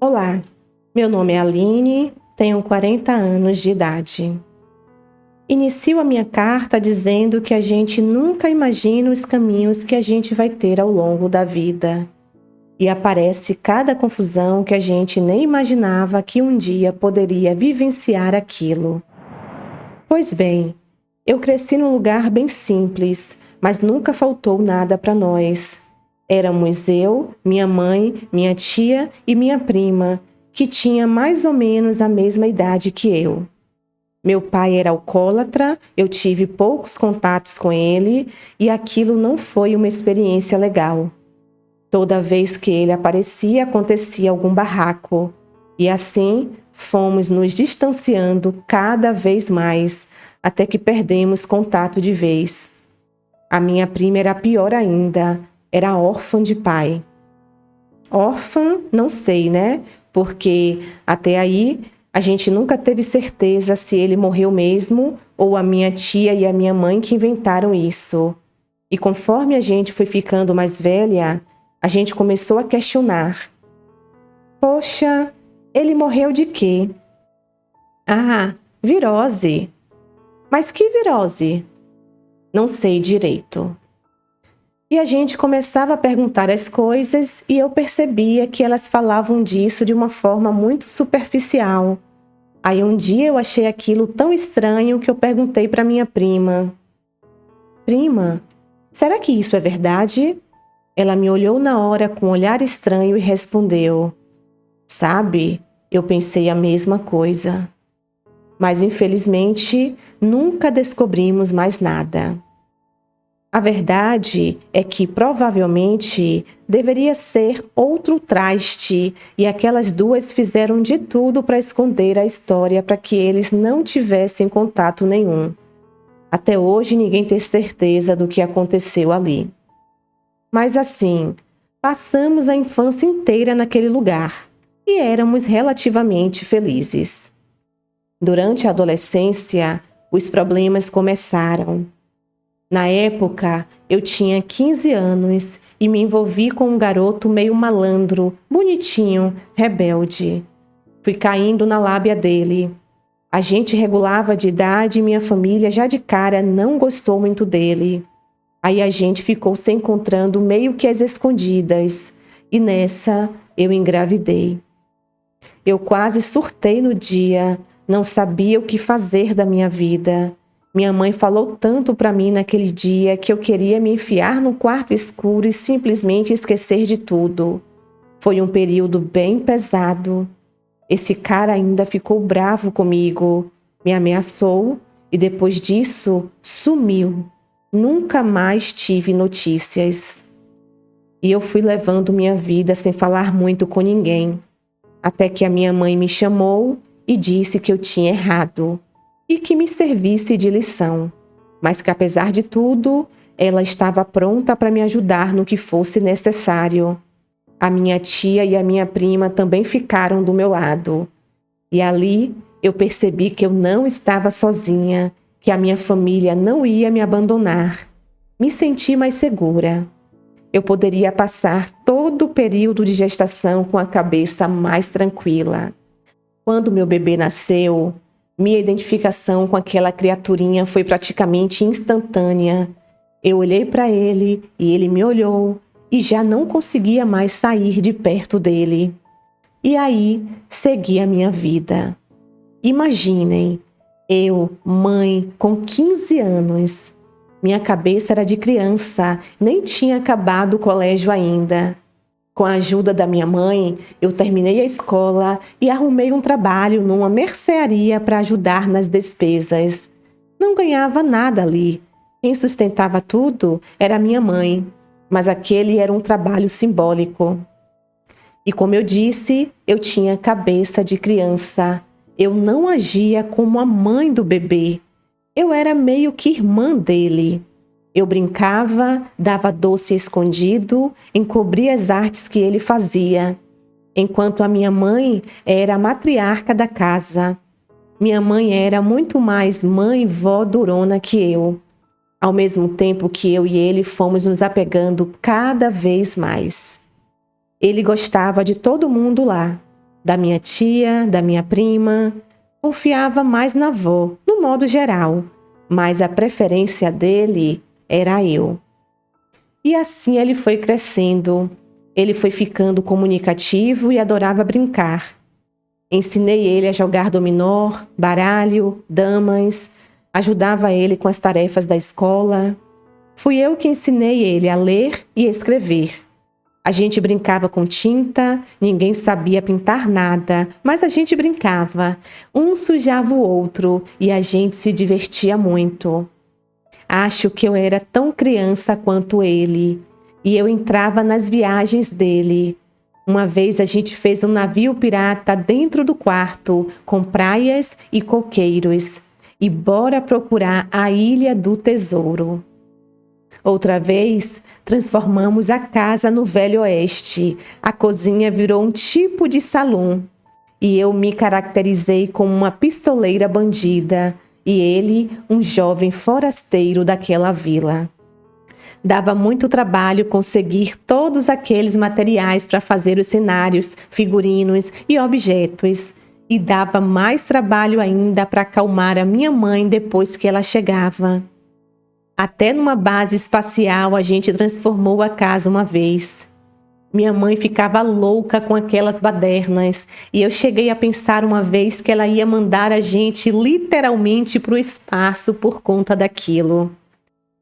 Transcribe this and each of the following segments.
Olá, meu nome é Aline, tenho 40 anos de idade. Inicio a minha carta dizendo que a gente nunca imagina os caminhos que a gente vai ter ao longo da vida. E aparece cada confusão que a gente nem imaginava que um dia poderia vivenciar aquilo. Pois bem, eu cresci num lugar bem simples, mas nunca faltou nada para nós. Éramos eu, minha mãe, minha tia e minha prima, que tinha mais ou menos a mesma idade que eu. Meu pai era alcoólatra, eu tive poucos contatos com ele e aquilo não foi uma experiência legal. Toda vez que ele aparecia, acontecia algum barraco. E assim, fomos nos distanciando cada vez mais, até que perdemos contato de vez. A minha prima era pior ainda, era órfã de pai. Órfã, não sei, né? Porque até aí a gente nunca teve certeza se ele morreu mesmo ou a minha tia e a minha mãe que inventaram isso. E conforme a gente foi ficando mais velha, a gente começou a questionar. Poxa, ele morreu de quê? Ah, virose. Mas que virose? Não sei direito. E a gente começava a perguntar as coisas e eu percebia que elas falavam disso de uma forma muito superficial. Aí um dia eu achei aquilo tão estranho que eu perguntei para minha prima. Prima, será que isso é verdade? Ela me olhou na hora com um olhar estranho e respondeu. Sabe, eu pensei a mesma coisa. Mas infelizmente nunca descobrimos mais nada. A verdade é que provavelmente deveria ser outro traste e aquelas duas fizeram de tudo para esconder a história para que eles não tivessem contato nenhum. Até hoje ninguém tem certeza do que aconteceu ali. Mas assim, passamos a infância inteira naquele lugar e éramos relativamente felizes. Durante a adolescência, os problemas começaram. Na época, eu tinha 15 anos e me envolvi com um garoto meio malandro, bonitinho, rebelde. Fui caindo na lábia dele. A gente regulava de idade e minha família já de cara não gostou muito dele. Aí a gente ficou se encontrando meio que às escondidas e nessa eu engravidei. Eu quase surtei no dia, não sabia o que fazer da minha vida. Minha mãe falou tanto para mim naquele dia que eu queria me enfiar num quarto escuro e simplesmente esquecer de tudo. Foi um período bem pesado. Esse cara ainda ficou bravo comigo, me ameaçou e depois disso sumiu. Nunca mais tive notícias. E eu fui levando minha vida sem falar muito com ninguém. Até que a minha mãe me chamou e disse que eu tinha errado e que me servisse de lição, mas que apesar de tudo, ela estava pronta para me ajudar no que fosse necessário. A minha tia e a minha prima também ficaram do meu lado. E ali eu percebi que eu não estava sozinha, que a minha família não ia me abandonar. Me senti mais segura. Eu poderia passar todo o período de gestação com a cabeça mais tranquila. Quando meu bebê nasceu, minha identificação com aquela criaturinha foi praticamente instantânea. Eu olhei para ele e ele me olhou e já não conseguia mais sair de perto dele. E aí, segui a minha vida. Imaginem, eu, mãe, com 15 anos. Minha cabeça era de criança, nem tinha acabado o colégio ainda. Com a ajuda da minha mãe, eu terminei a escola e arrumei um trabalho numa mercearia para ajudar nas despesas. Não ganhava nada ali. Quem sustentava tudo era minha mãe, mas aquele era um trabalho simbólico. E como eu disse, eu tinha cabeça de criança. Eu não agia como a mãe do bebê. Eu era meio que irmã dele. Eu brincava, dava doce escondido, encobria as artes que ele fazia. Enquanto a minha mãe era a matriarca da casa. Minha mãe era muito mais mãe vó durona que eu. Ao mesmo tempo que eu e ele fomos nos apegando cada vez mais. Ele gostava de todo mundo lá. da minha tia, da minha prima. Confiava mais na avó, no modo geral, mas a preferência dele era eu. E assim ele foi crescendo. Ele foi ficando comunicativo e adorava brincar. Ensinei ele a jogar dominó, baralho, damas, ajudava ele com as tarefas da escola. Fui eu que ensinei ele a ler e escrever. A gente brincava com tinta, ninguém sabia pintar nada, mas a gente brincava. Um sujava o outro e a gente se divertia muito. Acho que eu era tão criança quanto ele, e eu entrava nas viagens dele. Uma vez a gente fez um navio pirata dentro do quarto, com praias e coqueiros, e bora procurar a Ilha do Tesouro. Outra vez, transformamos a casa no Velho Oeste. A cozinha virou um tipo de salão, e eu me caracterizei como uma pistoleira bandida, e ele, um jovem forasteiro daquela vila. Dava muito trabalho conseguir todos aqueles materiais para fazer os cenários, figurinos e objetos. E dava mais trabalho ainda para acalmar a minha mãe depois que ela chegava. Até numa base espacial a gente transformou a casa uma vez. Minha mãe ficava louca com aquelas badernas e eu cheguei a pensar uma vez que ela ia mandar a gente literalmente para o espaço por conta daquilo.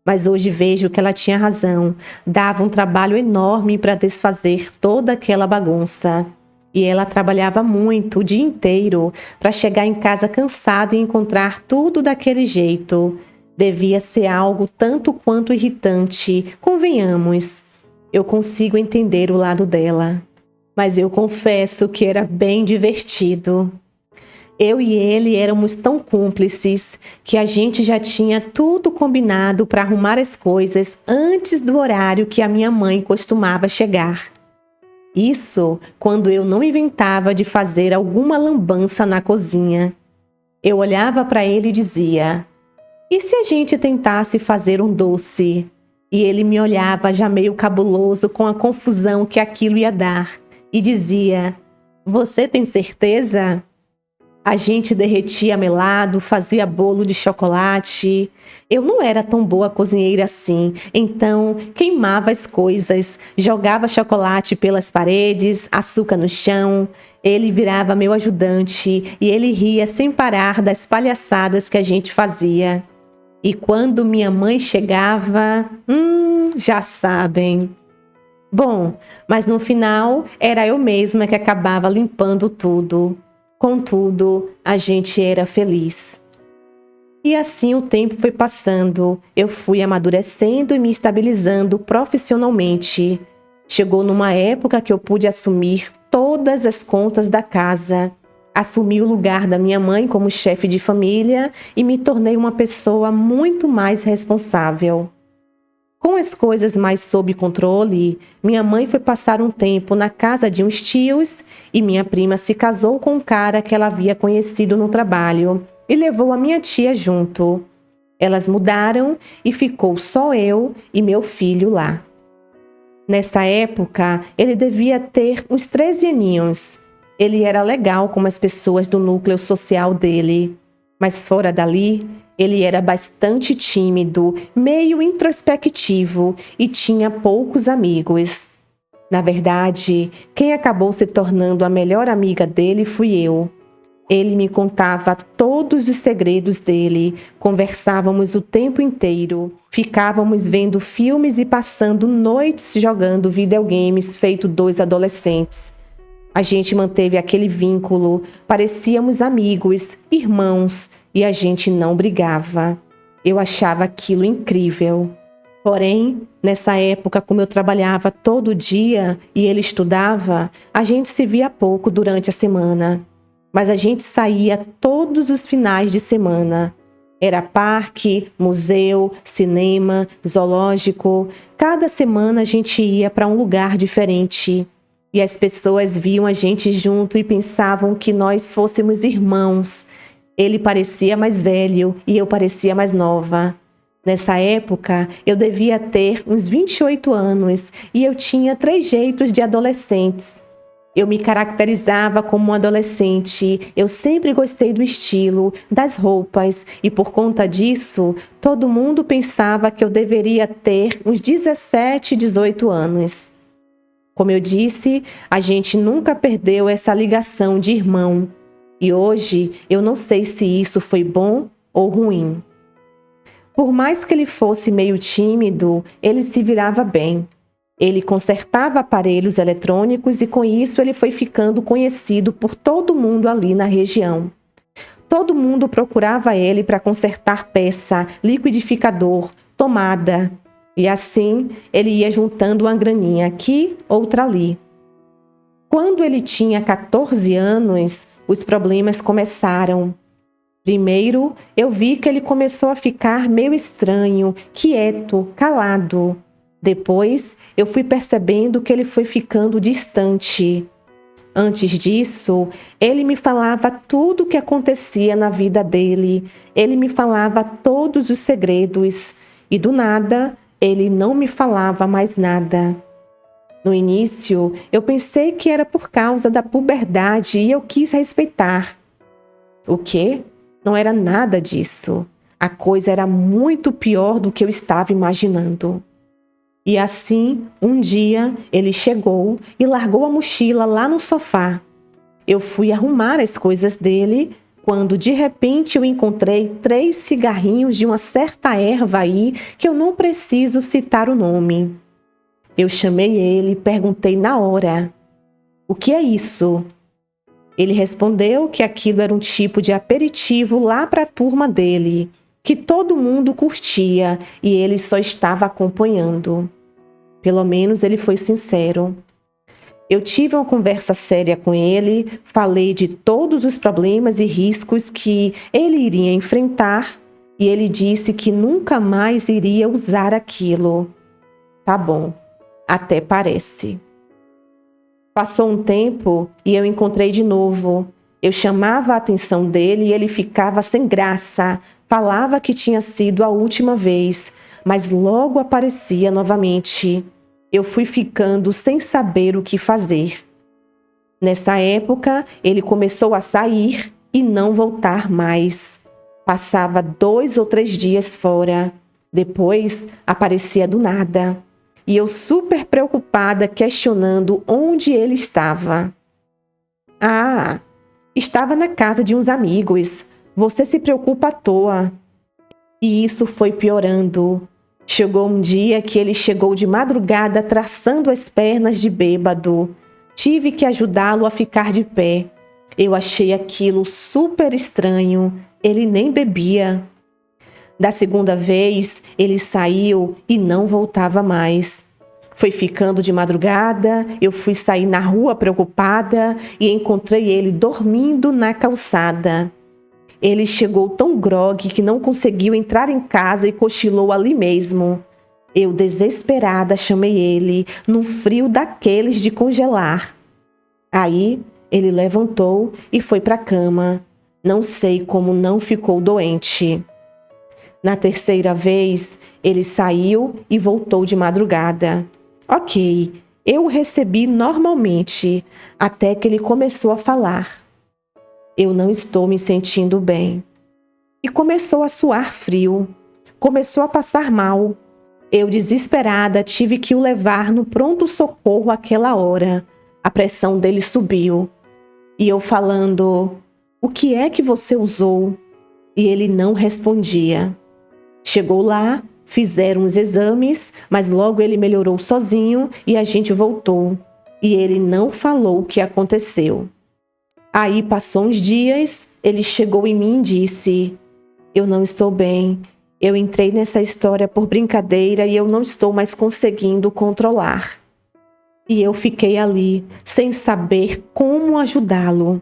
Mas hoje vejo que ela tinha razão. Dava um trabalho enorme para desfazer toda aquela bagunça. E ela trabalhava muito o dia inteiro para chegar em casa cansada e encontrar tudo daquele jeito. Devia ser algo tanto quanto irritante, convenhamos. Eu consigo entender o lado dela. Mas eu confesso que era bem divertido. Eu e ele éramos tão cúmplices que a gente já tinha tudo combinado para arrumar as coisas antes do horário que a minha mãe costumava chegar. Isso quando eu não inventava de fazer alguma lambança na cozinha. Eu olhava para ele e dizia: "E se a gente tentasse fazer um doce?" E ele me olhava já meio cabuloso com a confusão que aquilo ia dar e dizia: "Você tem certeza?" A gente derretia melado, fazia bolo de chocolate. Eu não era tão boa cozinheira assim, então queimava as coisas, jogava chocolate pelas paredes, açúcar no chão. Ele virava meu ajudante e ele ria sem parar das palhaçadas que a gente fazia. E quando minha mãe chegava, já sabem. Bom, mas no final era eu mesma que acabava limpando tudo. Contudo, a gente era feliz. E assim o tempo foi passando, eu fui amadurecendo e me estabilizando profissionalmente. Chegou numa época que eu pude assumir todas as contas da casa. Assumi o lugar da minha mãe como chefe de família e me tornei uma pessoa muito mais responsável. Com as coisas mais sob controle, minha mãe foi passar um tempo na casa de uns tios e minha prima se casou com um cara que ela havia conhecido no trabalho e levou a minha tia junto. Elas mudaram e ficou só eu e meu filho lá. Nessa época, ele devia ter uns 13 aninhos. Ele era legal com as pessoas do núcleo social dele, mas fora dali, ele era bastante tímido, meio introspectivo e tinha poucos amigos. Na verdade, quem acabou se tornando a melhor amiga dele fui eu. Ele me contava todos os segredos dele, conversávamos o tempo inteiro, ficávamos vendo filmes e passando noites jogando videogames feito dois adolescentes. A gente manteve aquele vínculo, parecíamos amigos, irmãos, e a gente não brigava. Eu achava aquilo incrível. Porém, nessa época, como eu trabalhava todo dia e ele estudava, a gente se via pouco durante a semana. Mas a gente saía todos os finais de semana. Era parque, museu, cinema, zoológico. Cada semana a gente ia para um lugar diferente. E as pessoas viam a gente junto e pensavam que nós fôssemos irmãos. Ele parecia mais velho e eu parecia mais nova. Nessa época, eu devia ter uns 28 anos e eu tinha 3 jeitos de adolescentes. Eu me caracterizava como um adolescente, eu sempre gostei do estilo, das roupas, e por conta disso, todo mundo pensava que eu deveria ter uns 17, 18 anos. Como eu disse, a gente nunca perdeu essa ligação de irmão, e hoje eu não sei se isso foi bom ou ruim. Por mais que ele fosse meio tímido, ele se virava bem. Ele consertava aparelhos eletrônicos e com isso ele foi ficando conhecido por todo mundo ali na região. Todo mundo procurava ele para consertar peça, liquidificador, tomada. E assim ele ia juntando uma graninha aqui, outra ali. Quando ele tinha 14 anos, os problemas começaram. Primeiro, eu vi que ele começou a ficar meio estranho, quieto, calado. Depois, eu fui percebendo que ele foi ficando distante. Antes disso, ele me falava tudo o que acontecia na vida dele. Ele me falava todos os segredos. E do nada, ele não me falava mais nada. No início, eu pensei que era por causa da puberdade e eu quis respeitar. O quê? Não era nada disso. A coisa era muito pior do que eu estava imaginando. E assim, um dia, ele chegou e largou a mochila lá no sofá. Eu fui arrumar as coisas dele, quando de repente eu encontrei 3 cigarrinhos de uma certa erva aí que eu não preciso citar o nome. Eu chamei ele e perguntei na hora: "O que é isso?" Ele respondeu que aquilo era um tipo de aperitivo lá para a turma dele, que todo mundo curtia e ele só estava acompanhando. Pelo menos ele foi sincero. Eu tive uma conversa séria com ele, falei de todos os problemas e riscos que ele iria enfrentar e ele disse que nunca mais iria usar aquilo. Tá bom, até parece. Passou um tempo e eu encontrei de novo. Eu chamava a atenção dele e ele ficava sem graça, falava que tinha sido a última vez, mas logo aparecia novamente. Eu fui ficando sem saber o que fazer. Nessa época, ele começou a sair e não voltar mais. Passava 2 ou 3 dias fora. Depois, aparecia do nada. E eu super preocupada, questionando onde ele estava. "Ah, estava na casa de uns amigos. Você se preocupa à toa." E isso foi piorando. Chegou um dia que ele chegou de madrugada traçando as pernas de bêbado. Tive que ajudá-lo a ficar de pé. Eu achei aquilo super estranho. Ele nem bebia. Da segunda vez, ele saiu e não voltava mais. Foi ficando de madrugada, eu fui sair na rua preocupada e encontrei ele dormindo na calçada. Ele chegou tão grogue que não conseguiu entrar em casa e cochilou ali mesmo. Eu, desesperada, chamei ele, num frio daqueles de congelar. Aí, ele levantou e foi para a cama. Não sei como não ficou doente. Na terceira vez, ele saiu e voltou de madrugada. Ok, eu o recebi normalmente, até que ele começou a falar. Eu não estou me sentindo bem. E começou a suar frio. Começou a passar mal. Eu, desesperada, tive que o levar no pronto-socorro àquela hora. A pressão dele subiu. E eu falando: "O que é que você usou?" E ele não respondia. Chegou lá, fizeram os exames, mas logo ele melhorou sozinho e a gente voltou. E ele não falou o que aconteceu. Aí passou uns dias, ele chegou em mim e disse: "Eu não estou bem. Eu entrei nessa história por brincadeira e eu não estou mais conseguindo controlar." E eu fiquei ali, sem saber como ajudá-lo.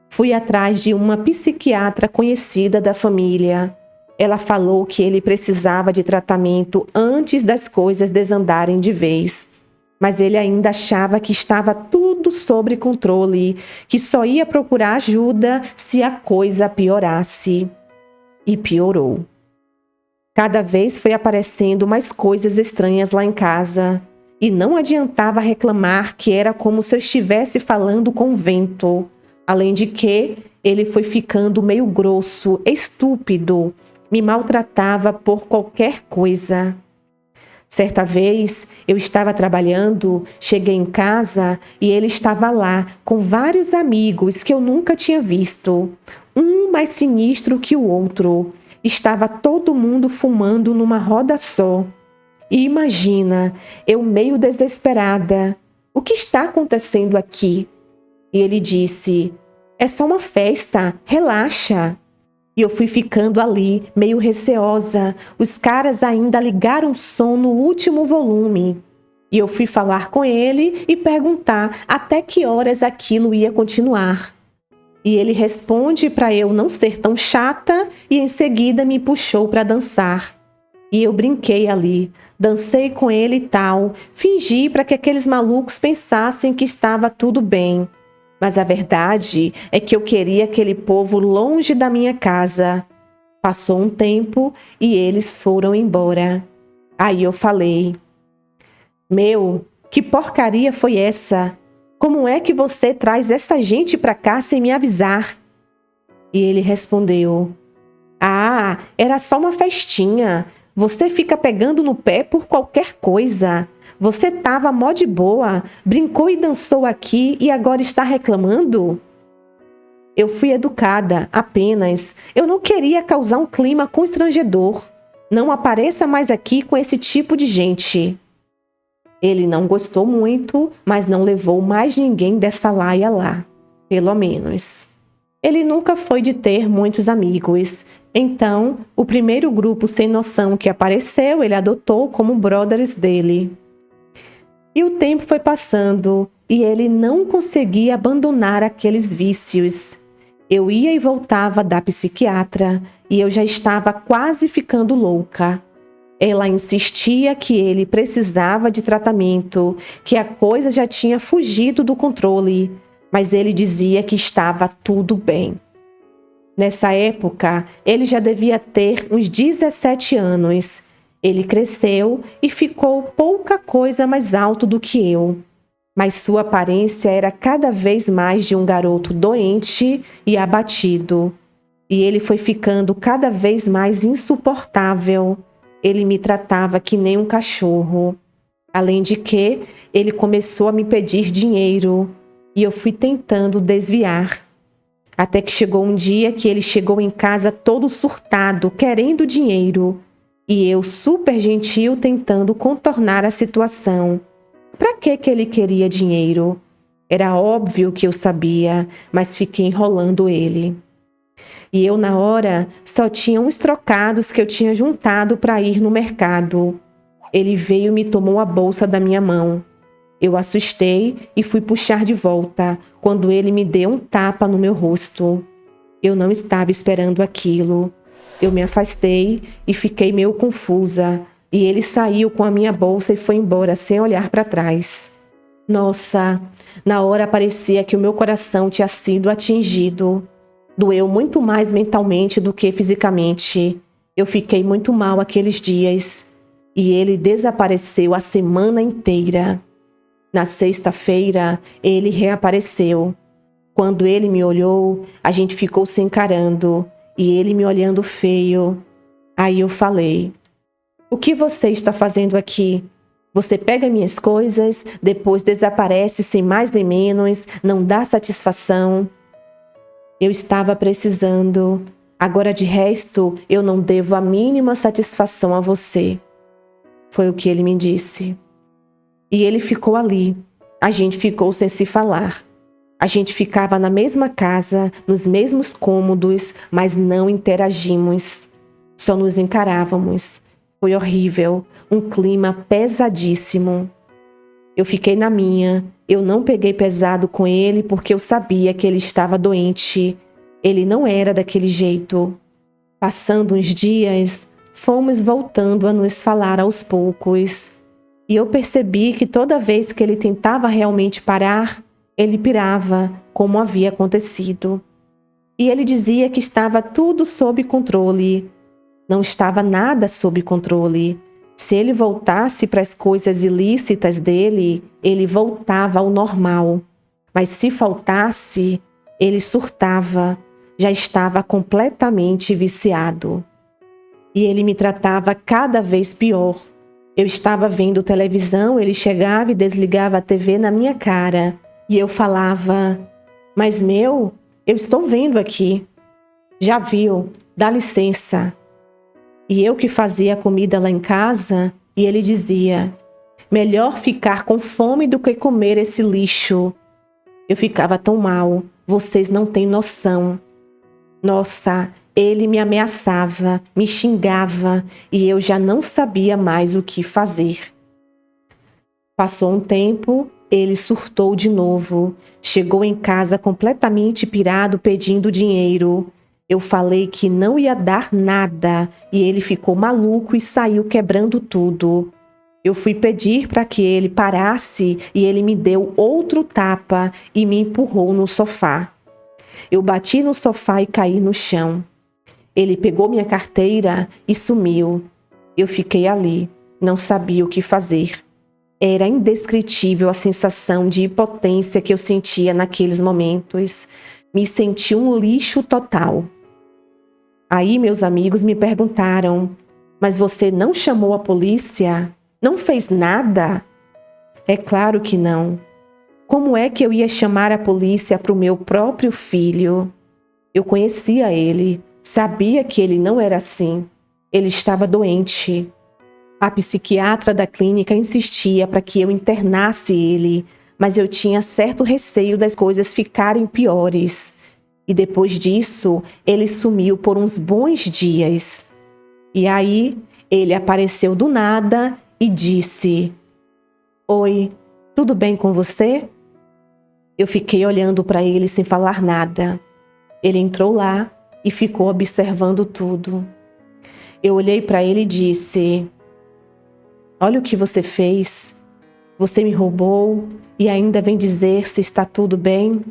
Fui atrás de uma psiquiatra conhecida da família. Ela falou que ele precisava de tratamento antes das coisas desandarem de vez. Mas ele ainda achava que estava tudo sob controle, que só ia procurar ajuda se a coisa piorasse. E piorou. Cada vez foi aparecendo mais coisas estranhas lá em casa. E não adiantava reclamar que era como se eu estivesse falando com o vento. Além de que ele foi ficando meio grosso, estúpido, me maltratava por qualquer coisa. Certa vez, eu estava trabalhando, cheguei em casa e ele estava lá com vários amigos que eu nunca tinha visto, um mais sinistro que o outro. Estava todo mundo fumando numa roda só. E imagina, eu meio desesperada. O que está acontecendo aqui? E ele disse, é só uma festa, relaxa. E eu fui ficando ali, meio receosa. Os caras ainda ligaram o som no último volume. E eu fui falar com ele e perguntar até que horas aquilo ia continuar. E ele responde para eu não ser tão chata e em seguida me puxou para dançar. E eu brinquei ali, dancei com ele e tal, fingi para que aqueles malucos pensassem que estava tudo bem. Mas a verdade é que eu queria aquele povo longe da minha casa. Passou um tempo e eles foram embora. Aí eu falei, meu, que porcaria foi essa? Como é que você traz essa gente pra cá sem me avisar? E ele respondeu, ah, era só uma festinha. Você fica pegando no pé por qualquer coisa. Você tava mó de boa, brincou e dançou aqui e agora está reclamando? Eu fui educada, apenas. Eu não queria causar um clima constrangedor. Não apareça mais aqui com esse tipo de gente. Ele não gostou muito, mas não levou mais ninguém dessa laia lá. Pelo menos. Ele nunca foi de ter muitos amigos. Então, o primeiro grupo sem noção que apareceu, ele adotou como brothers dele. E o tempo foi passando e ele não conseguia abandonar aqueles vícios. Eu ia e voltava da psiquiatra e eu já estava quase ficando louca. Ela insistia que ele precisava de tratamento, que a coisa já tinha fugido do controle, mas ele dizia que estava tudo bem. Nessa época, ele já devia ter uns 17 anos. Ele cresceu e ficou pouca coisa mais alto do que eu. Mas sua aparência era cada vez mais de um garoto doente e abatido. E ele foi ficando cada vez mais insuportável. Ele me tratava que nem um cachorro. Além de que, ele começou a me pedir dinheiro. E eu fui tentando desviar. Até que chegou um dia que ele chegou em casa todo surtado, querendo dinheiro. E eu, super gentil, tentando contornar a situação. Para que ele queria dinheiro? Era óbvio que eu sabia, mas fiquei enrolando ele. E eu, na hora, só tinha uns trocados que eu tinha juntado para ir no mercado. Ele veio e me tomou a bolsa da minha mão. Eu assustei e fui puxar de volta, quando ele me deu um tapa no meu rosto. Eu não estava esperando aquilo. Eu me afastei e fiquei meio confusa, e ele saiu com a minha bolsa e foi embora sem olhar para trás. Nossa, na hora parecia que o meu coração tinha sido atingido. Doeu muito mais mentalmente do que fisicamente. Eu fiquei muito mal aqueles dias, e ele desapareceu a semana inteira. Na sexta-feira, ele reapareceu. Quando ele me olhou, a gente ficou se encarando. E ele me olhando feio. Aí eu falei, o que você está fazendo aqui? Você pega minhas coisas, depois desaparece sem mais nem menos, não dá satisfação. Eu estava precisando. Agora de resto, eu não devo a mínima satisfação a você. Foi o que ele me disse. E ele ficou ali. A gente ficou sem se falar. A gente ficava na mesma casa, nos mesmos cômodos, mas não interagimos. Só nos encarávamos. Foi horrível, um clima pesadíssimo. Eu fiquei na minha. Eu não peguei pesado com ele porque eu sabia que ele estava doente. Ele não era daquele jeito. Passando uns dias, fomos voltando a nos falar aos poucos. E eu percebi que toda vez que ele tentava realmente parar, ele pirava, como havia acontecido. E ele dizia que estava tudo sob controle. Não estava nada sob controle. Se ele voltasse para as coisas ilícitas dele, ele voltava ao normal. Mas se faltasse, ele surtava, já estava completamente viciado. E ele me tratava cada vez pior. Eu estava vendo televisão, ele chegava e desligava a TV na minha cara. E eu falava: "Mas eu estou vendo aqui. Já viu? Dá licença." E eu que fazia a comida lá em casa, e ele dizia: "Melhor ficar com fome do que comer esse lixo." Eu ficava tão mal, vocês não têm noção. Nossa, ele me ameaçava, me xingava e eu já não sabia mais o que fazer. Passou um tempo, ele surtou de novo. Chegou em casa completamente pirado pedindo dinheiro. Eu falei que não ia dar nada e ele ficou maluco e saiu quebrando tudo. Eu fui pedir para que ele parasse e ele me deu outro tapa e me empurrou no sofá. Eu bati no sofá e caí no chão. Ele pegou minha carteira e sumiu. Eu fiquei ali, não sabia o que fazer. Era indescritível a sensação de impotência que eu sentia naqueles momentos. Me senti um lixo total. Aí meus amigos me perguntaram: "Mas você não chamou a polícia? Não fez nada?" É claro que não. Como é que eu ia chamar a polícia para o meu próprio filho? Eu conhecia ele, sabia que ele não era assim. Ele estava doente. A psiquiatra da clínica insistia para que eu internasse ele, mas eu tinha certo receio das coisas ficarem piores. E depois disso, ele sumiu por uns bons dias. E aí, ele apareceu do nada e disse: "Oi, tudo bem com você?" Eu fiquei olhando para ele sem falar nada. Ele entrou lá e ficou observando tudo. Eu olhei para ele e disse: "Olha o que você fez. Você me roubou e ainda vem dizer se está tudo bem.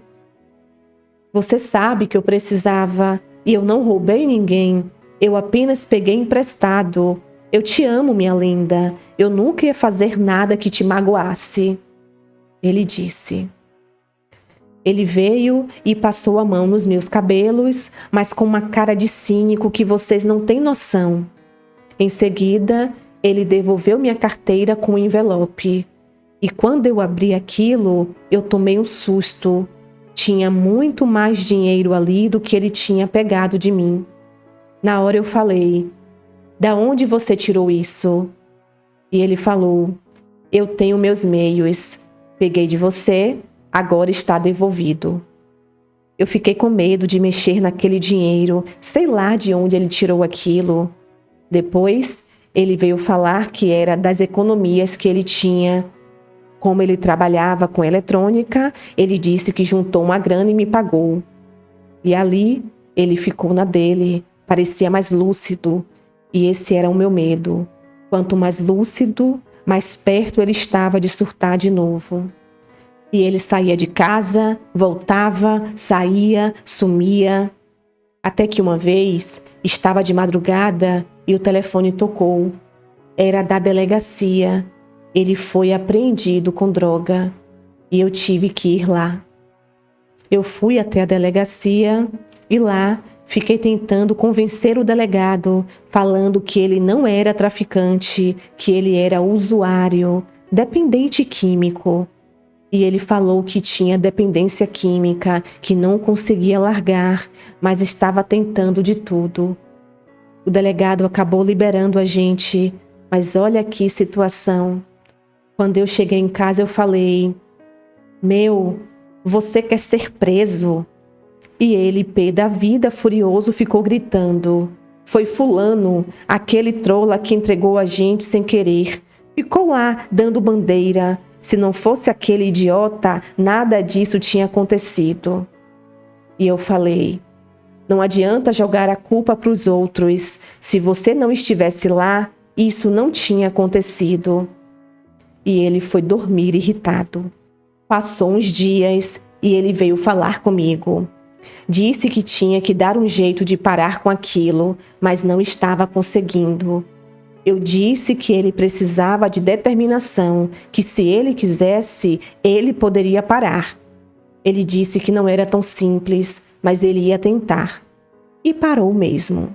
Você sabe que eu precisava e eu não roubei ninguém. Eu apenas peguei emprestado. Eu te amo, minha linda. Eu nunca ia fazer nada que te magoasse." Ele disse. Ele veio e passou a mão nos meus cabelos, mas com uma cara de cínico que vocês não têm noção. Em seguida, ele devolveu minha carteira com um envelope. E quando eu abri aquilo, eu tomei um susto. Tinha muito mais dinheiro ali do que ele tinha pegado de mim. Na hora eu falei: "Da onde você tirou isso?" E ele falou: "Eu tenho meus meios. Peguei de você, agora está devolvido." Eu fiquei com medo de mexer naquele dinheiro, sei lá de onde ele tirou aquilo. Depois, ele veio falar que era das economias que ele tinha. Como ele trabalhava com eletrônica, ele disse que juntou uma grana e me pagou. E ali, ele ficou na dele, parecia mais lúcido, e esse era o meu medo. Quanto mais lúcido, mais perto ele estava de surtar de novo. E ele saía de casa, voltava, saía, sumia. Até que uma vez, estava de madrugada e o telefone tocou. Era da delegacia. Ele foi apreendido com droga e eu tive que ir lá. Eu fui até a delegacia e lá fiquei tentando convencer o delegado, falando que ele não era traficante, que ele era usuário, dependente químico. E ele falou que tinha dependência química, que não conseguia largar, mas estava tentando de tudo. O delegado acabou liberando a gente, mas olha que situação. Quando eu cheguei em casa, eu falei: você quer ser preso?" E ele, pé da vida, furioso, ficou gritando: "Foi fulano, aquele trola que entregou a gente sem querer. Ficou lá, dando bandeira. Se não fosse aquele idiota, nada disso tinha acontecido." E eu falei: "Não adianta jogar a culpa para os outros. Se você não estivesse lá, isso não tinha acontecido." E ele foi dormir irritado. Passou uns dias e ele veio falar comigo. Disse que tinha que dar um jeito de parar com aquilo, mas não estava conseguindo. Eu disse que ele precisava de determinação, que se ele quisesse, ele poderia parar. Ele disse que não era tão simples, mas ele ia tentar. E parou mesmo.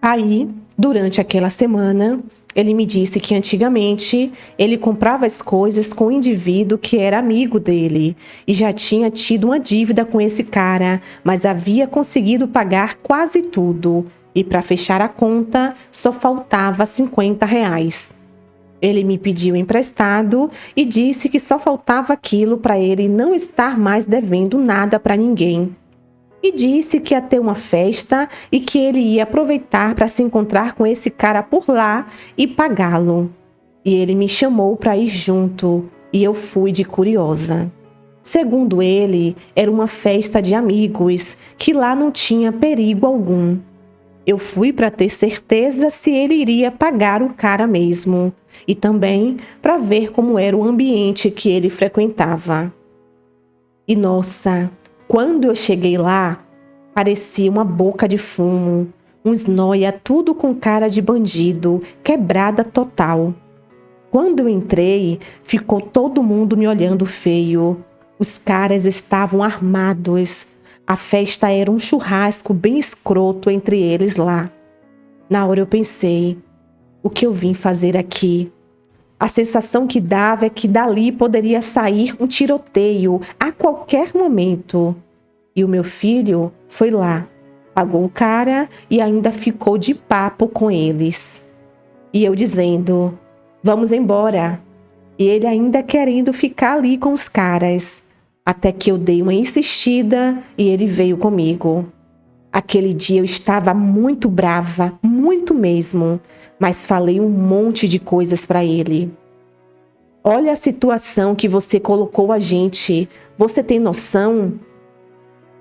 Aí, durante aquela semana, ele me disse que antigamente ele comprava as coisas com um indivíduo que era amigo dele e já tinha tido uma dívida com esse cara, mas havia conseguido pagar quase tudo. E para fechar a conta, só faltava R$ 50. Ele me pediu emprestado e disse que só faltava aquilo para ele não estar mais devendo nada para ninguém. E disse que ia ter uma festa e que ele ia aproveitar para se encontrar com esse cara por lá e pagá-lo. E ele me chamou para ir junto e eu fui de curiosa. Segundo ele, era uma festa de amigos, que lá não tinha perigo algum. Eu fui para ter certeza se ele iria pagar o cara mesmo e também para ver como era o ambiente que ele frequentava. E nossa, quando eu cheguei lá, parecia uma boca de fumo, uns nóia tudo com cara de bandido, quebrada total. Quando eu entrei, ficou todo mundo me olhando feio. Os caras estavam armados. A festa era um churrasco bem escroto entre eles lá. Na hora eu pensei, o que eu vim fazer aqui? A sensação que dava é que dali poderia sair um tiroteio a qualquer momento. E o meu filho foi lá, pagou o cara e ainda ficou de papo com eles. E eu dizendo, vamos embora. E ele ainda querendo ficar ali com os caras. Até que eu dei uma insistida e ele veio comigo. Aquele dia eu estava muito brava, muito mesmo, mas falei um monte de coisas para ele. Olha a situação que você colocou a gente. Você tem noção?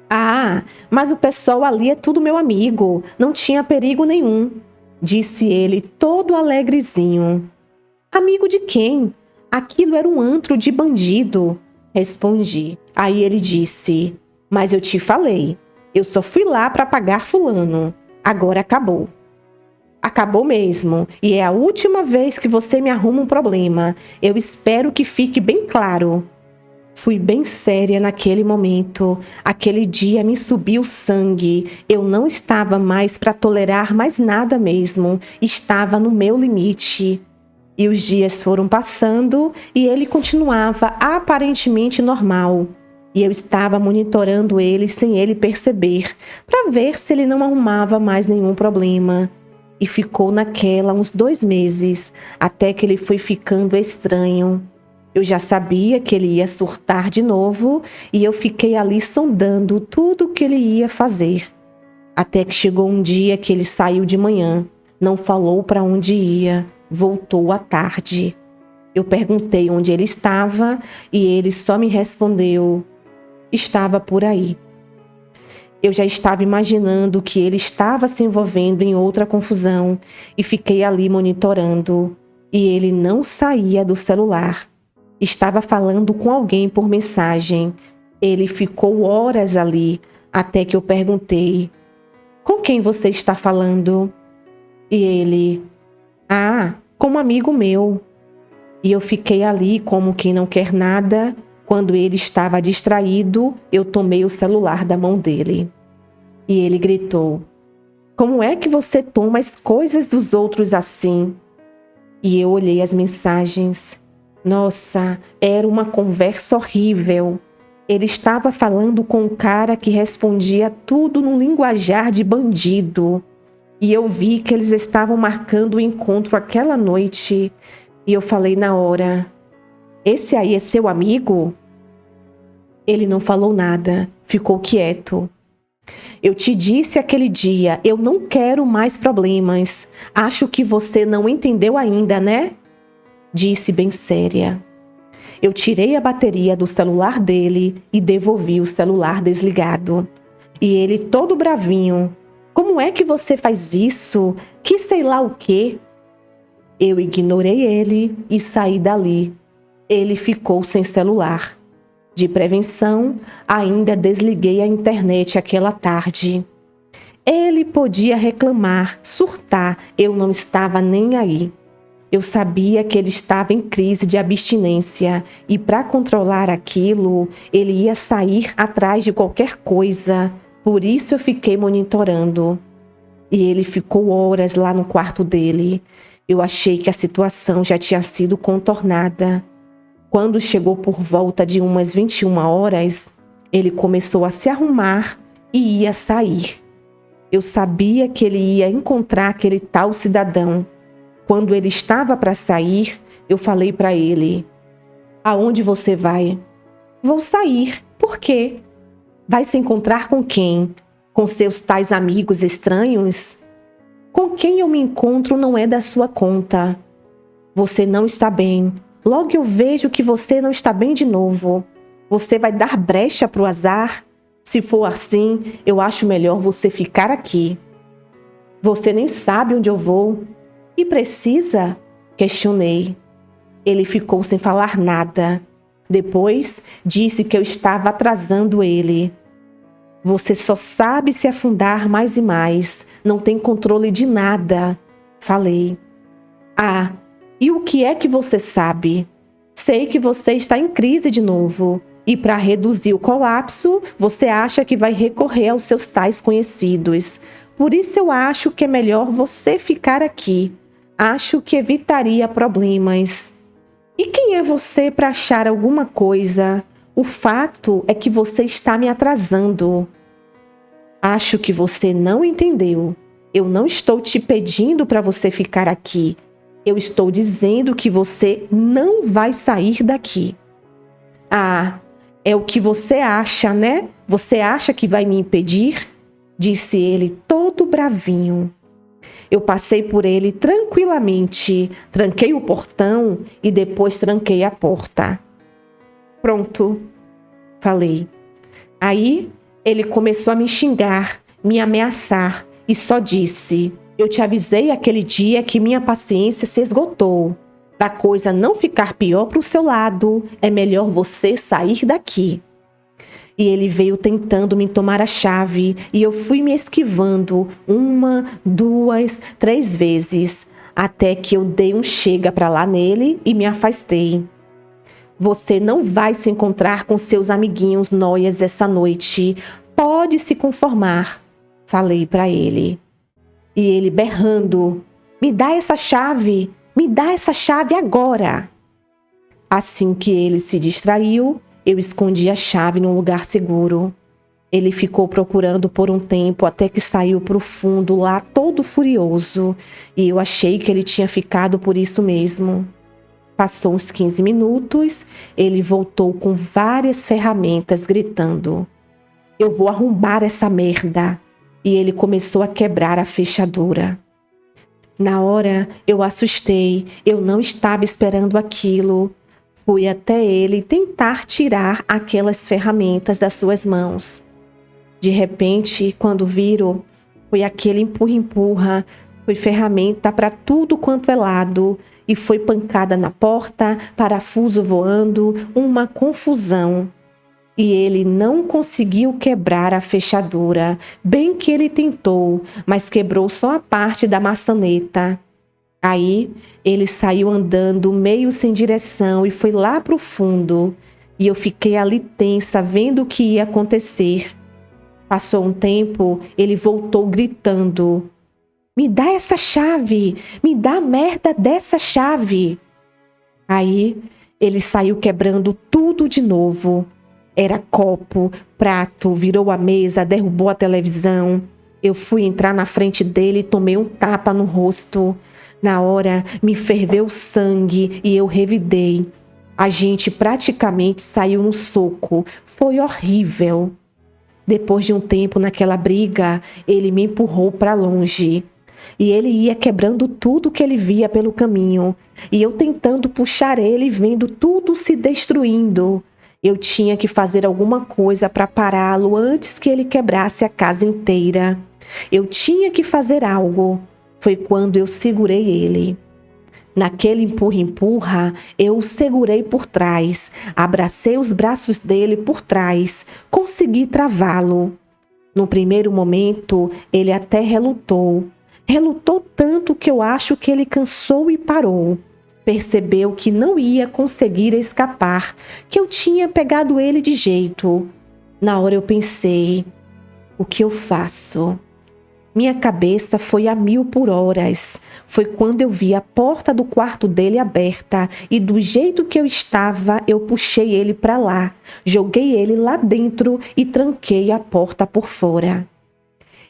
Ah, mas o pessoal ali é tudo meu amigo. Não tinha perigo nenhum, disse ele todo alegrezinho. Amigo de quem? Aquilo era um antro de bandido. Respondi. Aí ele disse, mas eu te falei, eu só fui lá para pagar fulano. Agora acabou. Acabou mesmo, e é a última vez que você me arruma um problema. Eu espero que fique bem claro. Fui bem séria naquele momento. Aquele dia me subiu o sangue. Eu não estava mais para tolerar mais nada mesmo. Estava no meu limite. E os dias foram passando e ele continuava aparentemente normal. E eu estava monitorando ele sem ele perceber, para ver se ele não arrumava mais nenhum problema. E ficou naquela uns 2 meses, até que ele foi ficando estranho. Eu já sabia que ele ia surtar de novo e eu fiquei ali sondando tudo o que ele ia fazer. Até que chegou um dia que ele saiu de manhã, não falou para onde ia. Voltou à tarde. Eu perguntei onde ele estava e ele só me respondeu: estava por aí. Eu já estava imaginando que ele estava se envolvendo em outra confusão e fiquei ali monitorando. E ele não saía do celular. Estava falando com alguém por mensagem. Ele ficou horas ali até que eu perguntei: com quem você está falando? E ele: ah, com um amigo meu. E eu fiquei ali como quem não quer nada. Quando ele estava distraído, eu tomei o celular da mão dele. E ele gritou: como é que você toma as coisas dos outros assim? E eu olhei as mensagens. Nossa, era uma conversa horrível. Ele estava falando com um cara que respondia tudo num linguajar de bandido. E eu vi que eles estavam marcando o encontro aquela noite. E eu falei na hora: esse aí é seu amigo? Ele não falou nada, ficou quieto. Eu te disse aquele dia, eu não quero mais problemas. Acho que você não entendeu ainda, né? Disse bem séria. Eu tirei a bateria do celular dele e devolvi o celular desligado. E ele todo bravinho: como é que você faz isso? Que sei lá o quê? Eu ignorei ele e saí dali. Ele ficou sem celular. De prevenção, ainda desliguei a internet aquela tarde. Ele podia reclamar, surtar, eu não estava nem aí. Eu sabia que ele estava em crise de abstinência e para controlar aquilo, ele ia sair atrás de qualquer coisa. Por isso eu fiquei monitorando. E ele ficou horas lá no quarto dele. Eu achei que a situação já tinha sido contornada. Quando chegou por volta de umas 21 horas, ele começou a se arrumar e ia sair. Eu sabia que ele ia encontrar aquele tal cidadão. Quando ele estava para sair, eu falei para ele: "Aonde você vai?" "Vou sair." "Por quê?" "Vai se encontrar com quem? Com seus tais amigos estranhos?" "Com quem eu me encontro não é da sua conta." "Você não está bem. Logo eu vejo que você não está bem de novo. Você vai dar brecha para o azar? Se for assim, eu acho melhor você ficar aqui." "Você nem sabe onde eu vou." "E precisa?" questionei. Ele ficou sem falar nada. Depois disse que eu estava atrasando ele. "Você só sabe se afundar mais e mais. Não tem controle de nada." Falei. "Ah, e o que é que você sabe?" "Sei que você está em crise de novo. E para reduzir o colapso, você acha que vai recorrer aos seus tais conhecidos. Por isso eu acho que é melhor você ficar aqui. Acho que evitaria problemas." "E quem é você para achar alguma coisa? O fato é que você está me atrasando." "Acho que você não entendeu. Eu não estou te pedindo para você ficar aqui. Eu estou dizendo que você não vai sair daqui." "Ah, é o que você acha, né? Você acha que vai me impedir?" disse ele todo bravinho. Eu passei por ele tranquilamente, tranquei o portão e depois tranquei a porta. "Pronto", falei. Aí ele começou a me xingar, me ameaçar e só disse: "Eu te avisei aquele dia que minha paciência se esgotou. Para a coisa não ficar pior para o seu lado, é melhor você sair daqui." E ele veio tentando me tomar a chave e eu fui me esquivando 1, 2, 3 vezes, até que eu dei um chega para lá nele e me afastei. "Você não vai se encontrar com seus amiguinhos nóias essa noite. Pode se conformar", falei para ele. E ele berrando: "Me dá essa chave! Me dá essa chave agora!" Assim que ele se distraiu, eu escondi a chave num lugar seguro. Ele ficou procurando por um tempo até que saiu para o fundo lá todo furioso e eu achei que ele tinha ficado por isso mesmo. Passou uns 15 minutos, ele voltou com várias ferramentas gritando: "Eu vou arrombar essa merda!" E ele começou a quebrar a fechadura. Na hora eu assustei, eu não estava esperando aquilo. Fui até ele tentar tirar aquelas ferramentas das suas mãos. De repente, quando viro, foi aquele empurra-empurra, foi ferramenta para tudo quanto é lado, e foi pancada na porta, parafuso voando, uma confusão. E ele não conseguiu quebrar a fechadura, bem que ele tentou, mas quebrou só a parte da maçaneta. Aí ele saiu andando meio sem direção e foi lá para o fundo. E eu fiquei ali tensa, vendo o que ia acontecer. Passou um tempo, ele voltou gritando: "Me dá essa chave! Me dá a merda dessa chave!" Aí ele saiu quebrando tudo de novo. Era copo, prato, virou a mesa, derrubou a televisão. Eu fui entrar na frente dele e tomei um tapa no rosto. Na hora, me ferveu o sangue e eu revidei. A gente praticamente saiu no soco. Foi horrível. Depois de um tempo naquela briga, ele me empurrou para longe. E ele ia quebrando tudo que ele via pelo caminho. E eu tentando puxar ele, vendo tudo se destruindo. Eu tinha que fazer alguma coisa para pará-lo antes que ele quebrasse a casa inteira. Eu tinha que fazer algo. Foi quando eu segurei ele. Naquele empurra-empurra, eu o segurei por trás, abracei os braços dele por trás, consegui travá-lo. No primeiro momento, ele até relutou. Relutou tanto que eu acho que ele cansou e parou. Percebeu que não ia conseguir escapar, que eu tinha pegado ele de jeito. Na hora eu pensei, o que eu faço? Minha cabeça foi a 1000 por horas. Foi quando eu vi a porta do quarto dele aberta e do jeito que eu estava, eu puxei ele para lá, joguei ele lá dentro e tranquei a porta por fora.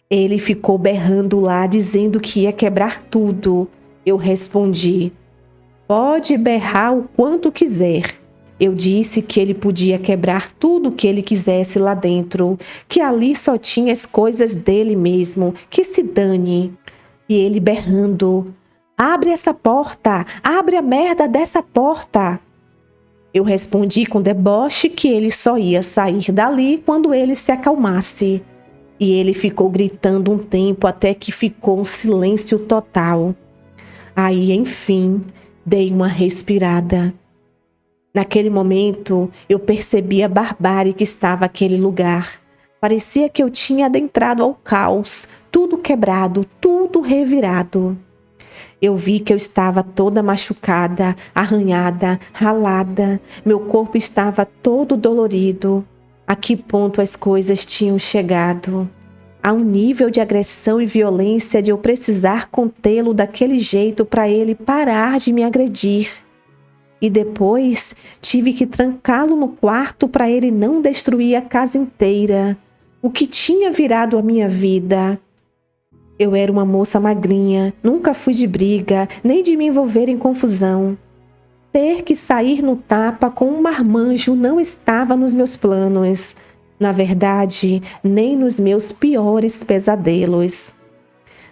Ele ficou berrando lá, dizendo que ia quebrar tudo. Eu respondi, pode berrar o quanto quiser. Eu disse que ele podia quebrar tudo o que ele quisesse lá dentro, que ali só tinha as coisas dele mesmo, que se dane. E ele berrando, abre essa porta, abre a merda dessa porta. Eu respondi com deboche que ele só ia sair dali quando ele se acalmasse. E ele ficou gritando um tempo até que ficou um silêncio total. Aí, enfim, dei uma respirada. Naquele momento, eu percebi a barbárie que estava aquele lugar. Parecia que eu tinha adentrado ao caos, tudo quebrado, tudo revirado. Eu vi que eu estava toda machucada, arranhada, ralada. Meu corpo estava todo dolorido. A que ponto as coisas tinham chegado? A um nível de agressão e violência de eu precisar contê-lo daquele jeito para ele parar de me agredir. E depois tive que trancá-lo no quarto para ele não destruir a casa inteira, o que tinha virado a minha vida. Eu era uma moça magrinha, nunca fui de briga, nem de me envolver em confusão. Ter que sair no tapa com um marmanjo não estava nos meus planos. Na verdade, nem nos meus piores pesadelos.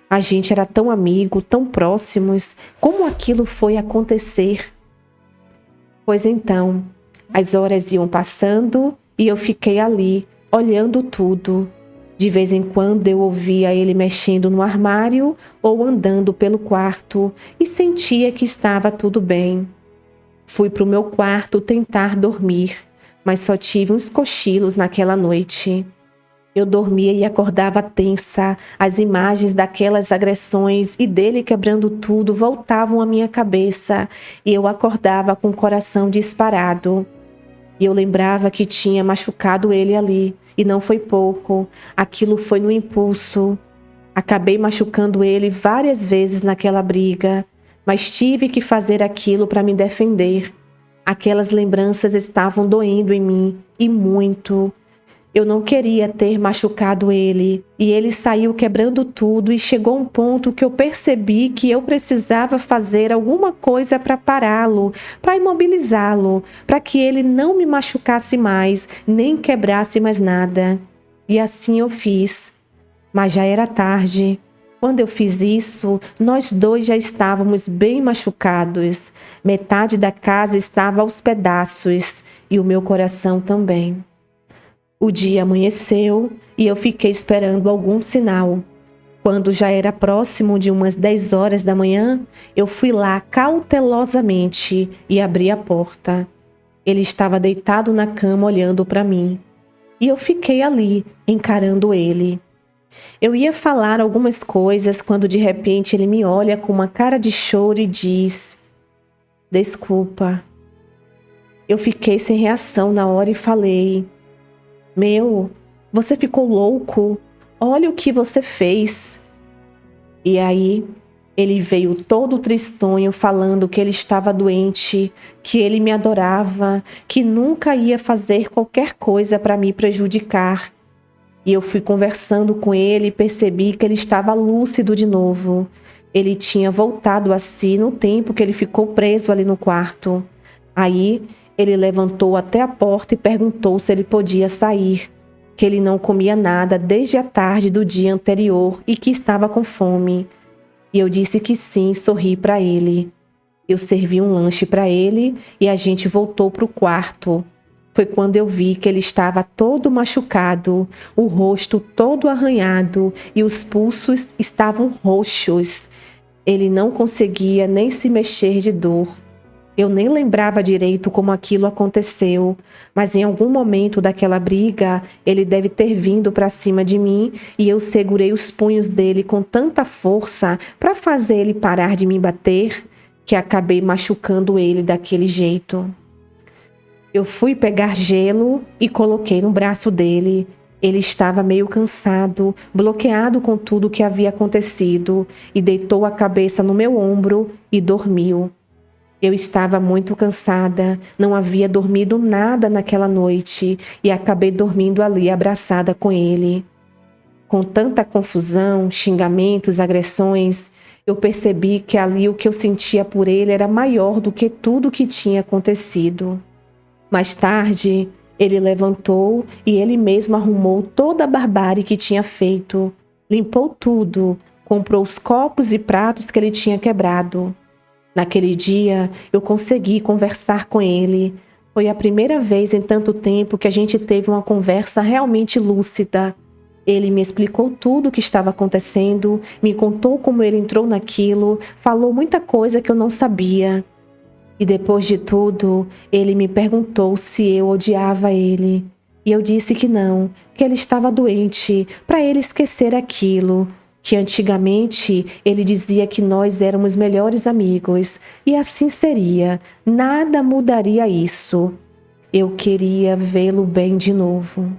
A gente era tão amigo, tão próximos, como aquilo foi acontecer? Pois então, as horas iam passando e eu fiquei ali, olhando tudo. De vez em quando eu ouvia ele mexendo no armário ou andando pelo quarto e sentia que estava tudo bem. Fui para o meu quarto tentar dormir, mas só tive uns cochilos naquela noite. Eu dormia e acordava tensa. As imagens daquelas agressões e dele quebrando tudo voltavam à minha cabeça e eu acordava com o coração disparado. E eu lembrava que tinha machucado ele ali, e não foi pouco. Aquilo foi no impulso. Acabei machucando ele várias vezes naquela briga, mas tive que fazer aquilo para me defender. Aquelas lembranças estavam doendo em mim, e muito. Eu não queria ter machucado ele, e ele saiu quebrando tudo e chegou um ponto que eu percebi que eu precisava fazer alguma coisa para pará-lo, para imobilizá-lo, para que ele não me machucasse mais, nem quebrasse mais nada. E assim eu fiz. Mas já era tarde. Quando eu fiz isso, nós dois já estávamos bem machucados. Metade da casa estava aos pedaços e o meu coração também. O dia amanheceu e eu fiquei esperando algum sinal. Quando já era próximo de umas 10 horas da manhã, eu fui lá cautelosamente e abri a porta. Ele estava deitado na cama olhando para mim. E eu fiquei ali, encarando ele. Eu ia falar algumas coisas quando de repente ele me olha com uma cara de choro e diz: desculpa. Eu fiquei sem reação na hora e falei: meu, você ficou louco? Olha o que você fez. E aí, ele veio todo tristonho falando que ele estava doente, que ele me adorava, que nunca ia fazer qualquer coisa para me prejudicar. E eu fui conversando com ele e percebi que ele estava lúcido de novo. Ele tinha voltado a si no tempo que ele ficou preso ali no quarto. Aí, ele levantou até a porta e perguntou se ele podia sair, que ele não comia nada desde a tarde do dia anterior e que estava com fome. E eu disse que sim, sorri para ele. Eu servi um lanche para ele e a gente voltou para o quarto. Foi quando eu vi que ele estava todo machucado, o rosto todo arranhado e os pulsos estavam roxos. Ele não conseguia nem se mexer de dor. Eu nem lembrava direito como aquilo aconteceu, mas em algum momento daquela briga, ele deve ter vindo para cima de mim e eu segurei os punhos dele com tanta força para fazer ele parar de me bater, que acabei machucando ele daquele jeito. Eu fui pegar gelo e coloquei no braço dele. Ele estava meio cansado, bloqueado com tudo o que havia acontecido, e deitou a cabeça no meu ombro e dormiu. Eu estava muito cansada, não havia dormido nada naquela noite e acabei dormindo ali abraçada com ele. Com tanta confusão, xingamentos, agressões, eu percebi que ali o que eu sentia por ele era maior do que tudo o que tinha acontecido. Mais tarde, ele levantou e ele mesmo arrumou toda a barbárie que tinha feito. Limpou tudo, comprou os copos e pratos que ele tinha quebrado. Naquele dia, eu consegui conversar com ele. Foi a primeira vez em tanto tempo que a gente teve uma conversa realmente lúcida. Ele me explicou tudo o que estava acontecendo, me contou como ele entrou naquilo, falou muita coisa que eu não sabia. E depois de tudo, ele me perguntou se eu odiava ele. E eu disse que não, que ele estava doente, para ele esquecer aquilo. Que antigamente ele dizia que nós éramos melhores amigos, e assim seria, nada mudaria isso. Eu queria vê-lo bem de novo.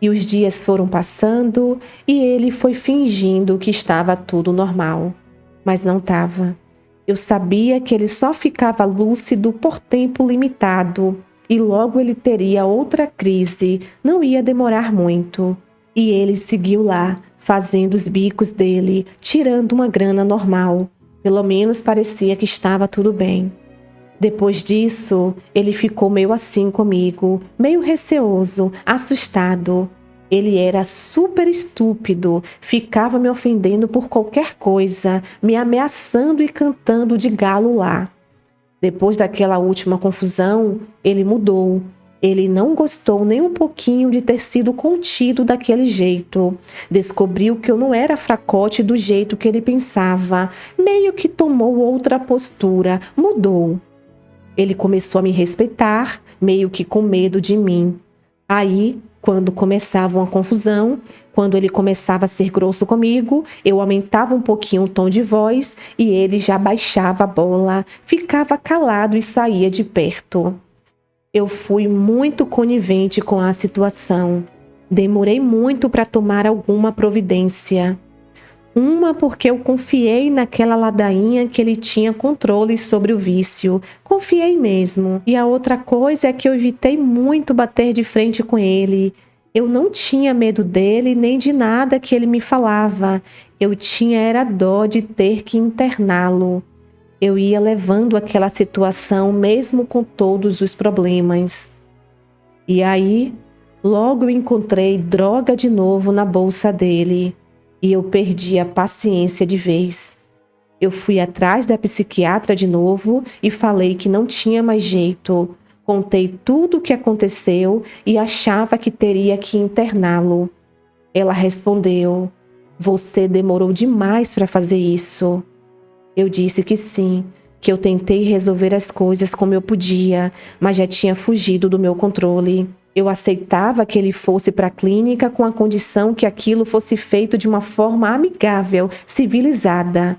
E os dias foram passando e ele foi fingindo que estava tudo normal, mas não estava. Eu sabia que ele só ficava lúcido por tempo limitado e logo ele teria outra crise, não ia demorar muito. E ele seguiu lá, fazendo os bicos dele, tirando uma grana normal. Pelo menos parecia que estava tudo bem. Depois disso, ele ficou meio assim comigo, meio receoso, assustado. Ele era super estúpido, ficava me ofendendo por qualquer coisa, me ameaçando e cantando de galo lá. Depois daquela última confusão, ele mudou. Ele não gostou nem um pouquinho de ter sido contido daquele jeito. Descobriu que eu não era fracote do jeito que ele pensava. Meio que tomou outra postura, mudou. Ele começou a me respeitar, meio que com medo de mim. Aí, quando começava uma confusão, quando ele começava a ser grosso comigo, eu aumentava um pouquinho o tom de voz e ele já baixava a bola, ficava calado e saía de perto. Eu fui muito conivente com a situação. Demorei muito para tomar alguma providência. Uma porque eu confiei naquela ladainha que ele tinha controle sobre o vício. Confiei mesmo. E a outra coisa é que eu evitei muito bater de frente com ele. Eu não tinha medo dele nem de nada que ele me falava. Eu tinha era dó de ter que interná-lo. Eu ia levando aquela situação mesmo com todos os problemas. E aí, logo eu encontrei droga de novo na bolsa dele. E eu perdi a paciência de vez. Eu fui atrás da psiquiatra de novo e falei que não tinha mais jeito. Contei tudo o que aconteceu e achava que teria que interná-lo. Ela respondeu: "Você demorou demais para fazer isso." Eu disse que sim, que eu tentei resolver as coisas como eu podia, mas já tinha fugido do meu controle. Eu aceitava que ele fosse para a clínica com a condição que aquilo fosse feito de uma forma amigável, civilizada.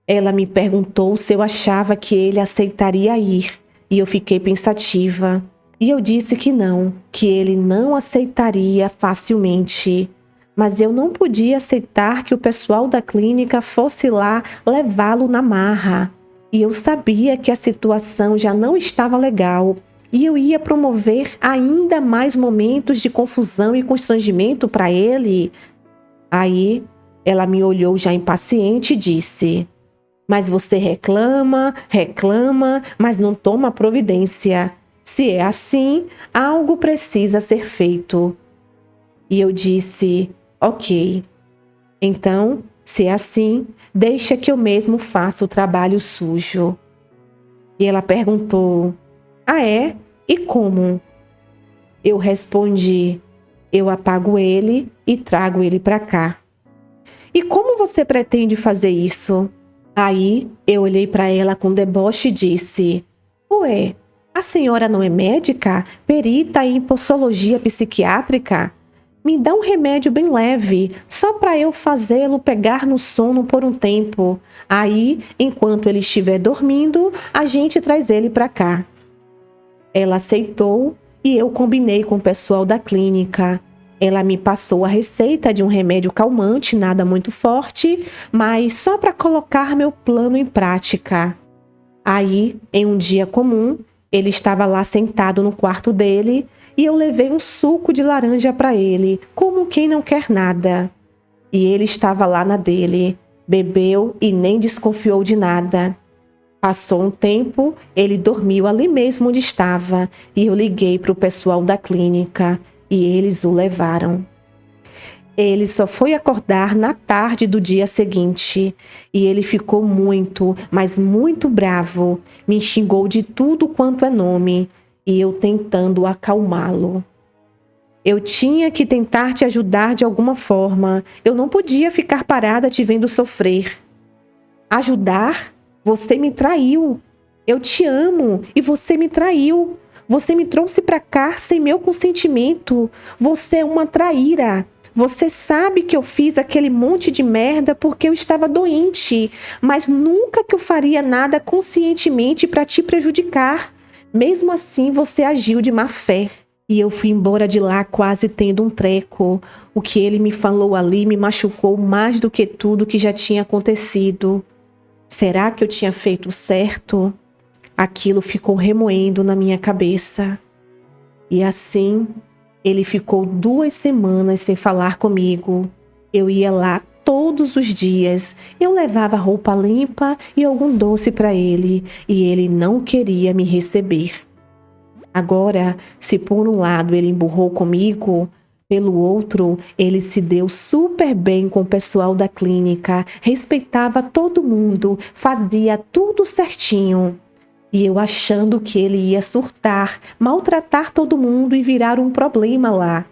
Ela me perguntou se eu achava que ele aceitaria ir, e eu fiquei pensativa. E eu disse que não, que ele não aceitaria facilmente. Mas eu não podia aceitar que o pessoal da clínica fosse lá levá-lo na marra. E eu sabia que a situação já não estava legal. E eu ia promover ainda mais momentos de confusão e constrangimento para ele. Aí ela me olhou já impaciente e disse: "Mas você reclama, mas não toma providência. Se é assim, algo precisa ser feito." E eu disse: "Ok. Então, se é assim, deixa que eu mesmo faça o trabalho sujo." E ela perguntou: "Ah, é? E como?" Eu respondi: "Eu apago ele e trago ele para cá." "E como você pretende fazer isso?" Aí eu olhei para ela com deboche e disse: Ué, a senhora não é médica? Perita em possologia psiquiátrica? Me dá um remédio bem leve, só para eu fazê-lo pegar no sono por um tempo. Aí, enquanto ele estiver dormindo, a gente traz ele para cá. Ela aceitou e eu combinei com o pessoal da clínica. Ela me passou a receita de um remédio calmante, nada muito forte, mas só para colocar meu plano em prática. Aí, em um dia comum, ele estava lá sentado no quarto dele e eu levei um suco de laranja para ele, como quem não quer nada. E ele estava lá na dele, bebeu e nem desconfiou de nada. Passou um tempo, ele dormiu ali mesmo onde estava e eu liguei para o pessoal da clínica e eles o levaram. Ele só foi acordar na tarde do dia seguinte e ele ficou muito, mas muito bravo. Me xingou de tudo quanto é nome e eu tentando acalmá-lo. Eu tinha que tentar te ajudar de alguma forma. Eu não podia ficar parada te vendo sofrer. Ajudar? Você me traiu. Eu te amo e você me traiu. Você me trouxe para cá sem meu consentimento. Você é uma traíra. Você sabe que eu fiz aquele monte de merda porque eu estava doente, mas nunca que eu faria nada conscientemente para te prejudicar. Mesmo assim, você agiu de má fé. E eu fui embora de lá quase tendo um treco. O que ele me falou ali me machucou mais do que tudo que já tinha acontecido. Será que eu tinha feito certo? Aquilo ficou remoendo na minha cabeça. E assim, ele ficou 2 semanas sem falar comigo. Eu ia lá todos os dias. Eu levava roupa limpa e algum doce para ele. E ele não queria me receber. Agora, se por um lado ele emburrou comigo, pelo outro, ele se deu super bem com o pessoal da clínica, respeitava todo mundo, fazia tudo certinho. E eu achando que ele ia surtar, maltratar todo mundo e virar um problema lá.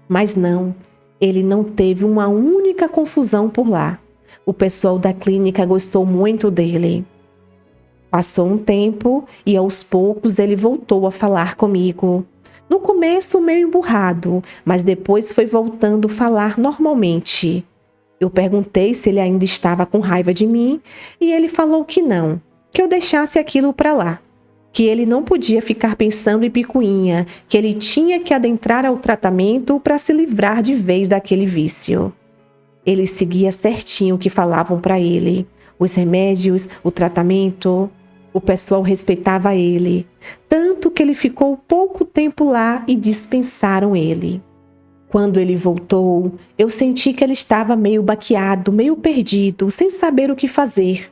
Mas não, ele não teve uma única confusão por lá. O pessoal da clínica gostou muito dele. Passou um tempo e aos poucos ele voltou a falar comigo. No começo meio emburrado, mas depois foi voltando a falar normalmente. Eu perguntei se ele ainda estava com raiva de mim e ele falou que não, que eu deixasse aquilo para lá, que ele não podia ficar pensando em picuinha, que ele tinha que adentrar ao tratamento para se livrar de vez daquele vício. Ele seguia certinho o que falavam para ele, os remédios, o tratamento. O pessoal respeitava ele, tanto que ele ficou pouco tempo lá e dispensaram ele. Quando ele voltou, eu senti que ele estava meio baqueado, meio perdido, sem saber o que fazer.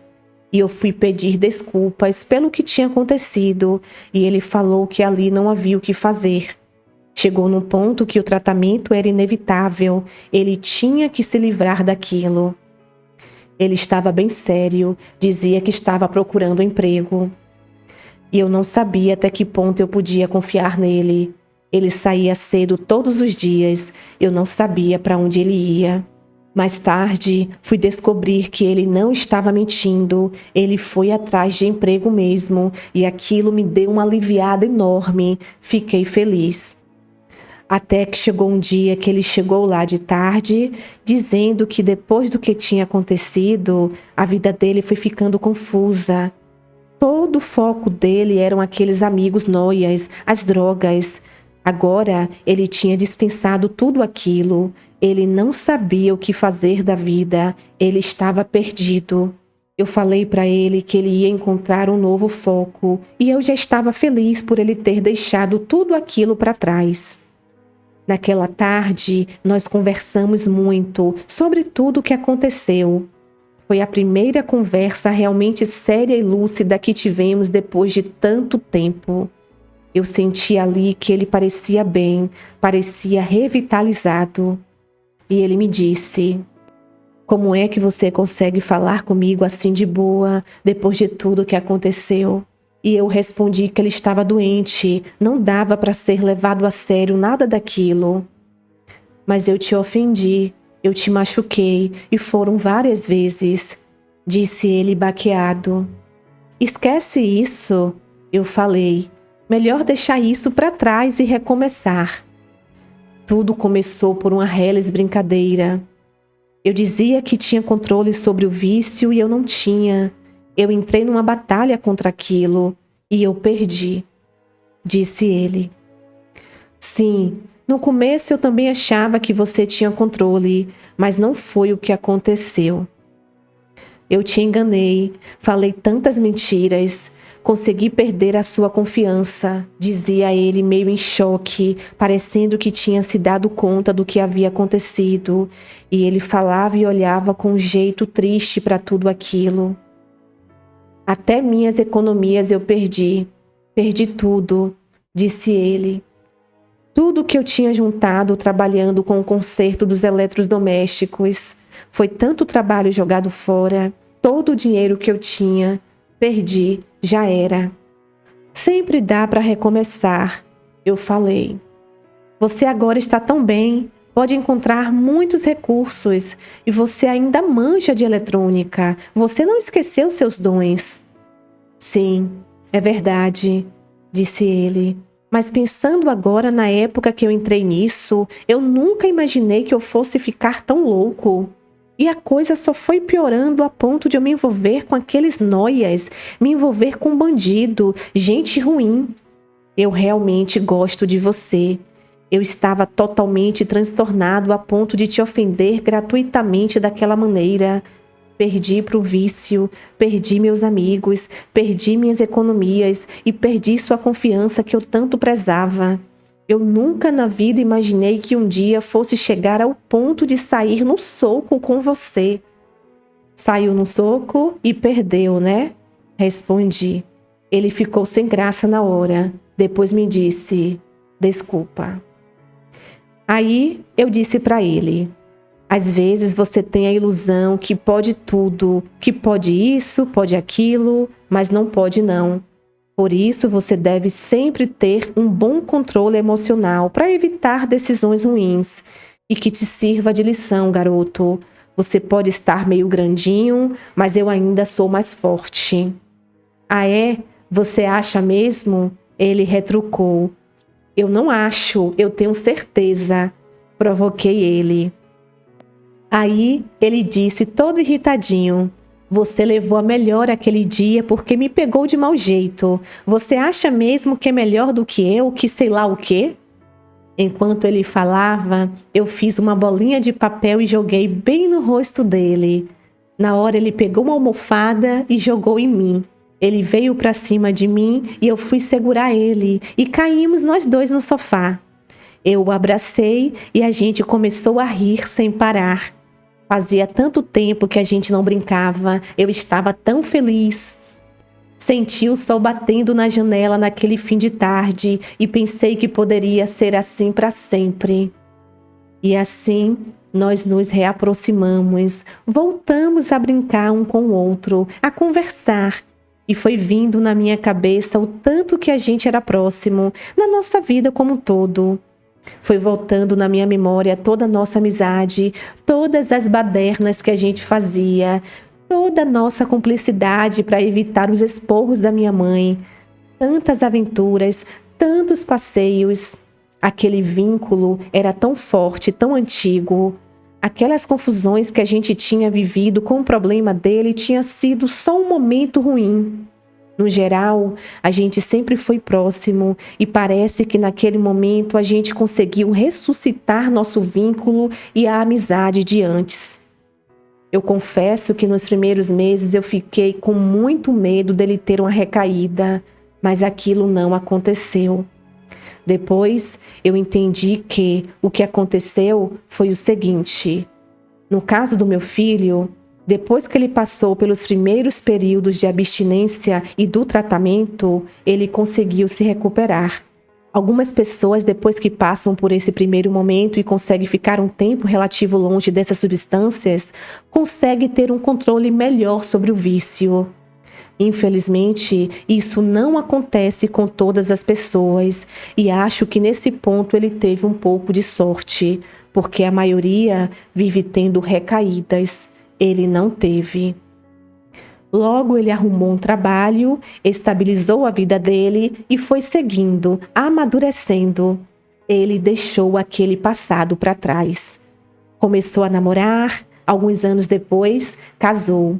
E eu fui pedir desculpas pelo que tinha acontecido, e ele falou que ali não havia o que fazer. Chegou num ponto que o tratamento era inevitável, ele tinha que se livrar daquilo. Ele estava bem sério, dizia que estava procurando emprego. E eu não sabia até que ponto eu podia confiar nele. Ele saía cedo todos os dias, eu não sabia para onde ele ia. Mais tarde, fui descobrir que ele não estava mentindo, ele foi atrás de emprego mesmo, e aquilo me deu uma aliviada enorme, fiquei feliz. Até que chegou um dia que ele chegou lá de tarde, dizendo que depois do que tinha acontecido, a vida dele foi ficando confusa. Todo o foco dele eram aqueles amigos nóias, as drogas. Agora ele tinha dispensado tudo aquilo. Ele não sabia o que fazer da vida, ele estava perdido. Eu falei para ele que ele ia encontrar um novo foco e eu já estava feliz por ele ter deixado tudo aquilo para trás. Naquela tarde, nós conversamos muito sobre tudo o que aconteceu. Foi a primeira conversa realmente séria e lúcida que tivemos depois de tanto tempo. Eu senti ali que ele parecia bem, parecia revitalizado. E ele me disse: "Como é que você consegue falar comigo assim de boa, depois de tudo o que aconteceu?" E eu respondi que ele estava doente, não dava para ser levado a sério nada daquilo. "Mas eu te ofendi, eu te machuquei e foram várias vezes. disse ele baqueado. Esquece isso, eu falei. Melhor deixar isso para trás e recomeçar. Tudo começou por uma reles brincadeira. Eu dizia que tinha controle sobre o vício e eu não tinha. Eu entrei numa batalha contra aquilo e eu perdi, disse ele. Sim, no começo eu também achava que você tinha controle, mas não foi o que aconteceu. Eu te enganei, falei tantas mentiras, consegui perder a sua confiança, dizia ele meio em choque, parecendo que tinha se dado conta do que havia acontecido, e ele falava e olhava com um jeito triste para tudo aquilo. Até minhas economias eu perdi tudo, disse ele. Tudo que eu tinha juntado trabalhando com o conserto dos eletrodomésticos. Foi tanto trabalho jogado fora. Todo o dinheiro que eu tinha, perdi, já era. Sempre dá para recomeçar, eu falei. Você agora está tão bem, pode encontrar muitos recursos e você ainda manja de eletrônica. Você não esqueceu seus dons. Sim, é verdade, disse ele. Mas pensando agora na época que eu entrei nisso, eu nunca imaginei que eu fosse ficar tão louco. E a coisa só foi piorando a ponto de eu me envolver com aqueles noias, me envolver com bandido, gente ruim. Eu realmente gosto de você. Eu estava totalmente transtornado a ponto de te ofender gratuitamente daquela maneira. Perdi para o vício, perdi meus amigos, perdi minhas economias e perdi sua confiança que eu tanto prezava. Eu nunca na vida imaginei que um dia fosse chegar ao ponto de sair no soco com você. Saiu no soco e perdeu, né? Respondi. Ele ficou sem graça na hora. Depois me disse, desculpa. Aí eu disse para ele, às vezes você tem a ilusão que pode tudo, que pode isso, pode aquilo, mas não pode não. Por isso você deve sempre ter um bom controle emocional para evitar decisões ruins e que te sirva de lição, garoto. Você pode estar meio grandinho, mas eu ainda sou mais forte. Ah é? Você acha mesmo? Ele retrucou. Eu não acho, eu tenho certeza. Provoquei ele. Aí ele disse todo irritadinho. Você levou a melhor aquele dia porque me pegou de mau jeito. Você acha mesmo que é melhor do que eu, que sei lá o quê? Enquanto ele falava, eu fiz uma bolinha de papel e joguei bem no rosto dele. Na hora ele pegou uma almofada e jogou em mim. Ele veio para cima de mim e eu fui segurar ele e caímos nós dois no sofá. Eu o abracei e a gente começou a rir sem parar. Fazia tanto tempo que a gente não brincava, eu estava tão feliz. Senti o sol batendo na janela naquele fim de tarde e pensei que poderia ser assim para sempre. E assim, nós nos reaproximamos, voltamos a brincar um com o outro, a conversar. E foi vindo na minha cabeça o tanto que a gente era próximo, na nossa vida como um todo. Foi voltando na minha memória toda a nossa amizade, todas as badernas que a gente fazia, toda a nossa cumplicidade para evitar os esporros da minha mãe. Tantas aventuras, tantos passeios. Aquele vínculo era tão forte, tão antigo. Aquelas confusões que a gente tinha vivido com o problema dele tinha sido só um momento ruim. No geral, a gente sempre foi próximo e parece que naquele momento a gente conseguiu ressuscitar nosso vínculo e a amizade de antes. Eu confesso que nos primeiros meses eu fiquei com muito medo dele ter uma recaída, mas aquilo não aconteceu. Depois, eu entendi que o que aconteceu foi o seguinte. No caso do meu filho, depois que ele passou pelos primeiros períodos de abstinência e do tratamento, ele conseguiu se recuperar. Algumas pessoas, depois que passam por esse primeiro momento e conseguem ficar um tempo relativo longe dessas substâncias, conseguem ter um controle melhor sobre o vício. Infelizmente, isso não acontece com todas as pessoas e acho que nesse ponto ele teve um pouco de sorte, porque a maioria vive tendo recaídas. Ele não teve. Logo ele arrumou um trabalho, estabilizou a vida dele e foi seguindo, amadurecendo. Ele deixou aquele passado para trás. Começou a namorar, alguns anos depois, casou.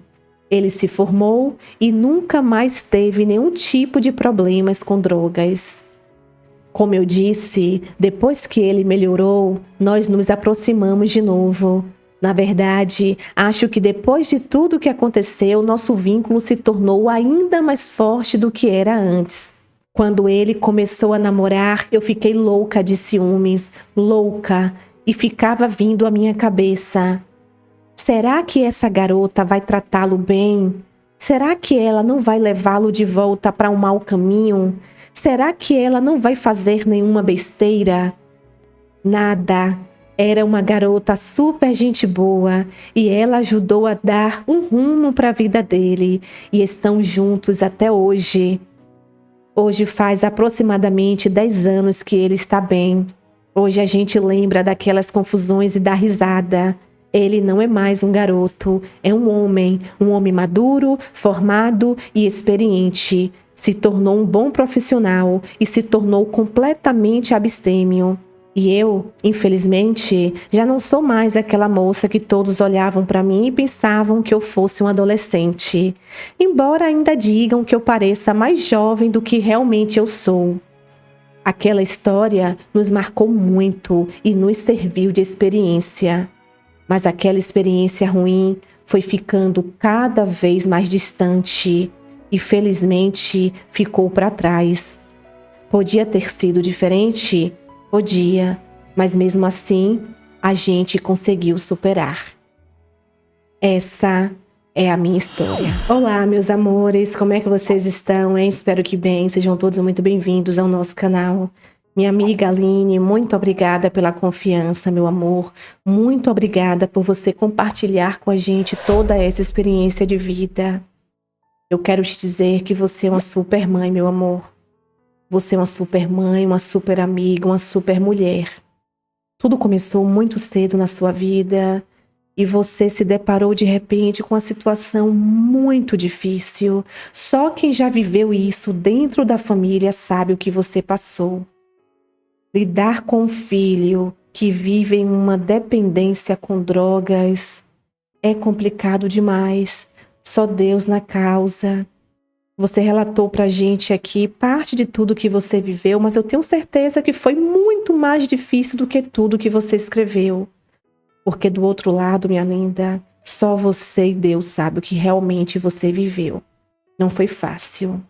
Ele se formou e nunca mais teve nenhum tipo de problemas com drogas. Como eu disse, depois que ele melhorou, nós nos aproximamos de novo. Na verdade, acho que depois de tudo que aconteceu, nosso vínculo se tornou ainda mais forte do que era antes. Quando ele começou a namorar, eu fiquei louca de ciúmes, louca, e ficava vindo à minha cabeça: será que essa garota vai tratá-lo bem? Será que ela não vai levá-lo de volta para um mau caminho? Será que ela não vai fazer nenhuma besteira? Nada. Era uma garota super gente boa e ela ajudou a dar um rumo para a vida dele e estão juntos até hoje. Hoje faz aproximadamente 10 anos que ele está bem. Hoje a gente lembra daquelas confusões e dá risada. Ele não é mais um garoto, é um homem maduro, formado e experiente. Se tornou um bom profissional e se tornou completamente abstêmio. E eu, infelizmente, já não sou mais aquela moça que todos olhavam para mim e pensavam que eu fosse um adolescente, embora ainda digam que eu pareça mais jovem do que realmente eu sou. Aquela história nos marcou muito e nos serviu de experiência. Mas aquela experiência ruim foi ficando cada vez mais distante e, felizmente, ficou para trás. Podia ter sido diferente? Podia, mas mesmo assim, a gente conseguiu superar. Essa é a minha história. Olá, meus amores, como é que vocês estão, hein? Espero que bem, sejam todos muito bem-vindos ao nosso canal. Minha amiga Aline, muito obrigada pela confiança, meu amor. Muito obrigada por você compartilhar com a gente toda essa experiência de vida. Eu quero te dizer que você é uma super mãe, meu amor. Você é uma super mãe, uma super amiga, uma super mulher. Tudo começou muito cedo na sua vida e você se deparou de repente com uma situação muito difícil. Só quem já viveu isso dentro da família sabe o que você passou. Lidar com um filho que vive em uma dependência com drogas é complicado demais. Só Deus na causa. Você relatou pra gente aqui parte de tudo que você viveu, mas eu tenho certeza que foi muito mais difícil do que tudo que você escreveu. Porque do outro lado, minha linda, só você e Deus sabe o que realmente você viveu. Não foi fácil.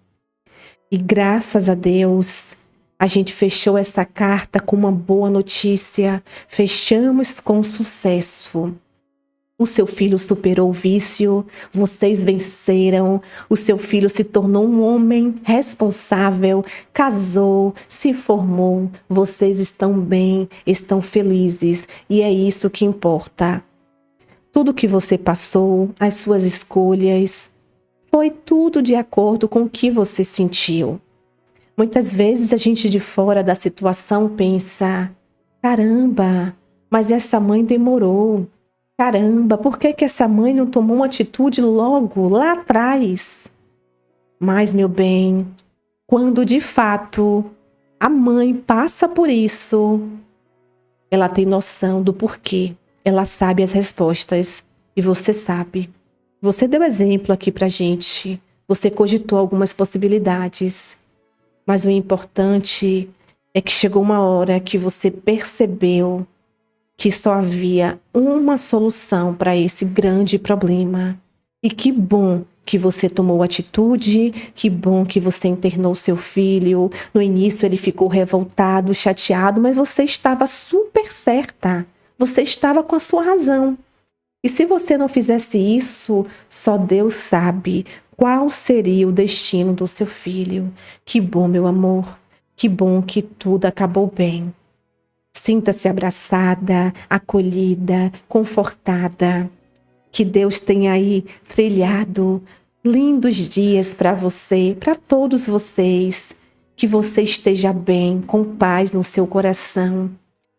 E graças a Deus, a gente fechou essa carta com uma boa notícia. Fechamos com sucesso. O seu filho superou o vício, vocês venceram, o seu filho se tornou um homem responsável, casou, se formou, vocês estão bem, estão felizes e é isso que importa. Tudo que você passou, as suas escolhas, foi tudo de acordo com o que você sentiu. Muitas vezes a gente de fora da situação pensa: caramba, mas essa mãe demorou. Caramba, por que essa mãe não tomou uma atitude logo, lá atrás? Mas, meu bem, quando de fato a mãe passa por isso, ela tem noção do porquê, ela sabe as respostas e você sabe. Você deu exemplo aqui pra gente, você cogitou algumas possibilidades, mas o importante é que chegou uma hora que você percebeu que só havia uma solução para esse grande problema. E que bom que você tomou atitude, que bom que você internou seu filho. No início ele ficou revoltado, chateado, mas você estava super certa. Você estava com a sua razão. E se você não fizesse isso, só Deus sabe qual seria o destino do seu filho. Que bom, meu amor. Que bom que tudo acabou bem. Sinta-se abraçada, acolhida, confortada. Que Deus tenha aí trilhado lindos dias para você, para todos vocês. Que você esteja bem, com paz no seu coração.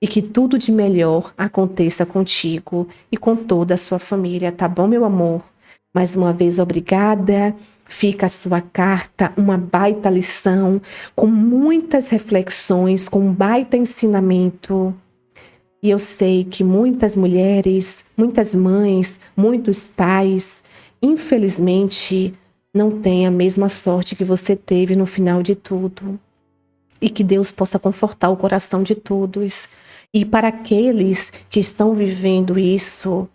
E que tudo de melhor aconteça contigo e com toda a sua família, tá bom, meu amor? Mais uma vez, obrigada. Fica a sua carta, uma baita lição, com muitas reflexões, com um baita ensinamento. E eu sei que muitas mulheres, muitas mães, muitos pais, infelizmente, não têm a mesma sorte que você teve no final de tudo. E que Deus possa confortar o coração de todos. E para aqueles que estão vivendo isso,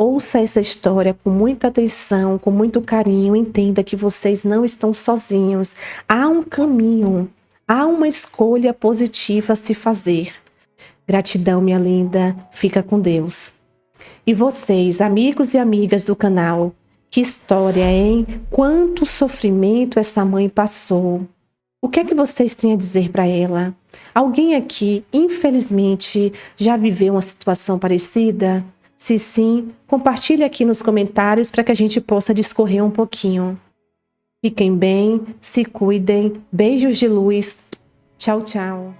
ouça essa história com muita atenção, com muito carinho, entenda que vocês não estão sozinhos. Há um caminho, há uma escolha positiva a se fazer. Gratidão, minha linda, fica com Deus. E vocês, amigos e amigas do canal, que história, hein? Quanto sofrimento essa mãe passou. O que é que vocês têm a dizer para ela? Alguém aqui, infelizmente, já viveu uma situação parecida? Se sim, compartilhe aqui nos comentários para que a gente possa discorrer um pouquinho. Fiquem bem, se cuidem, beijos de luz. Tchau, tchau.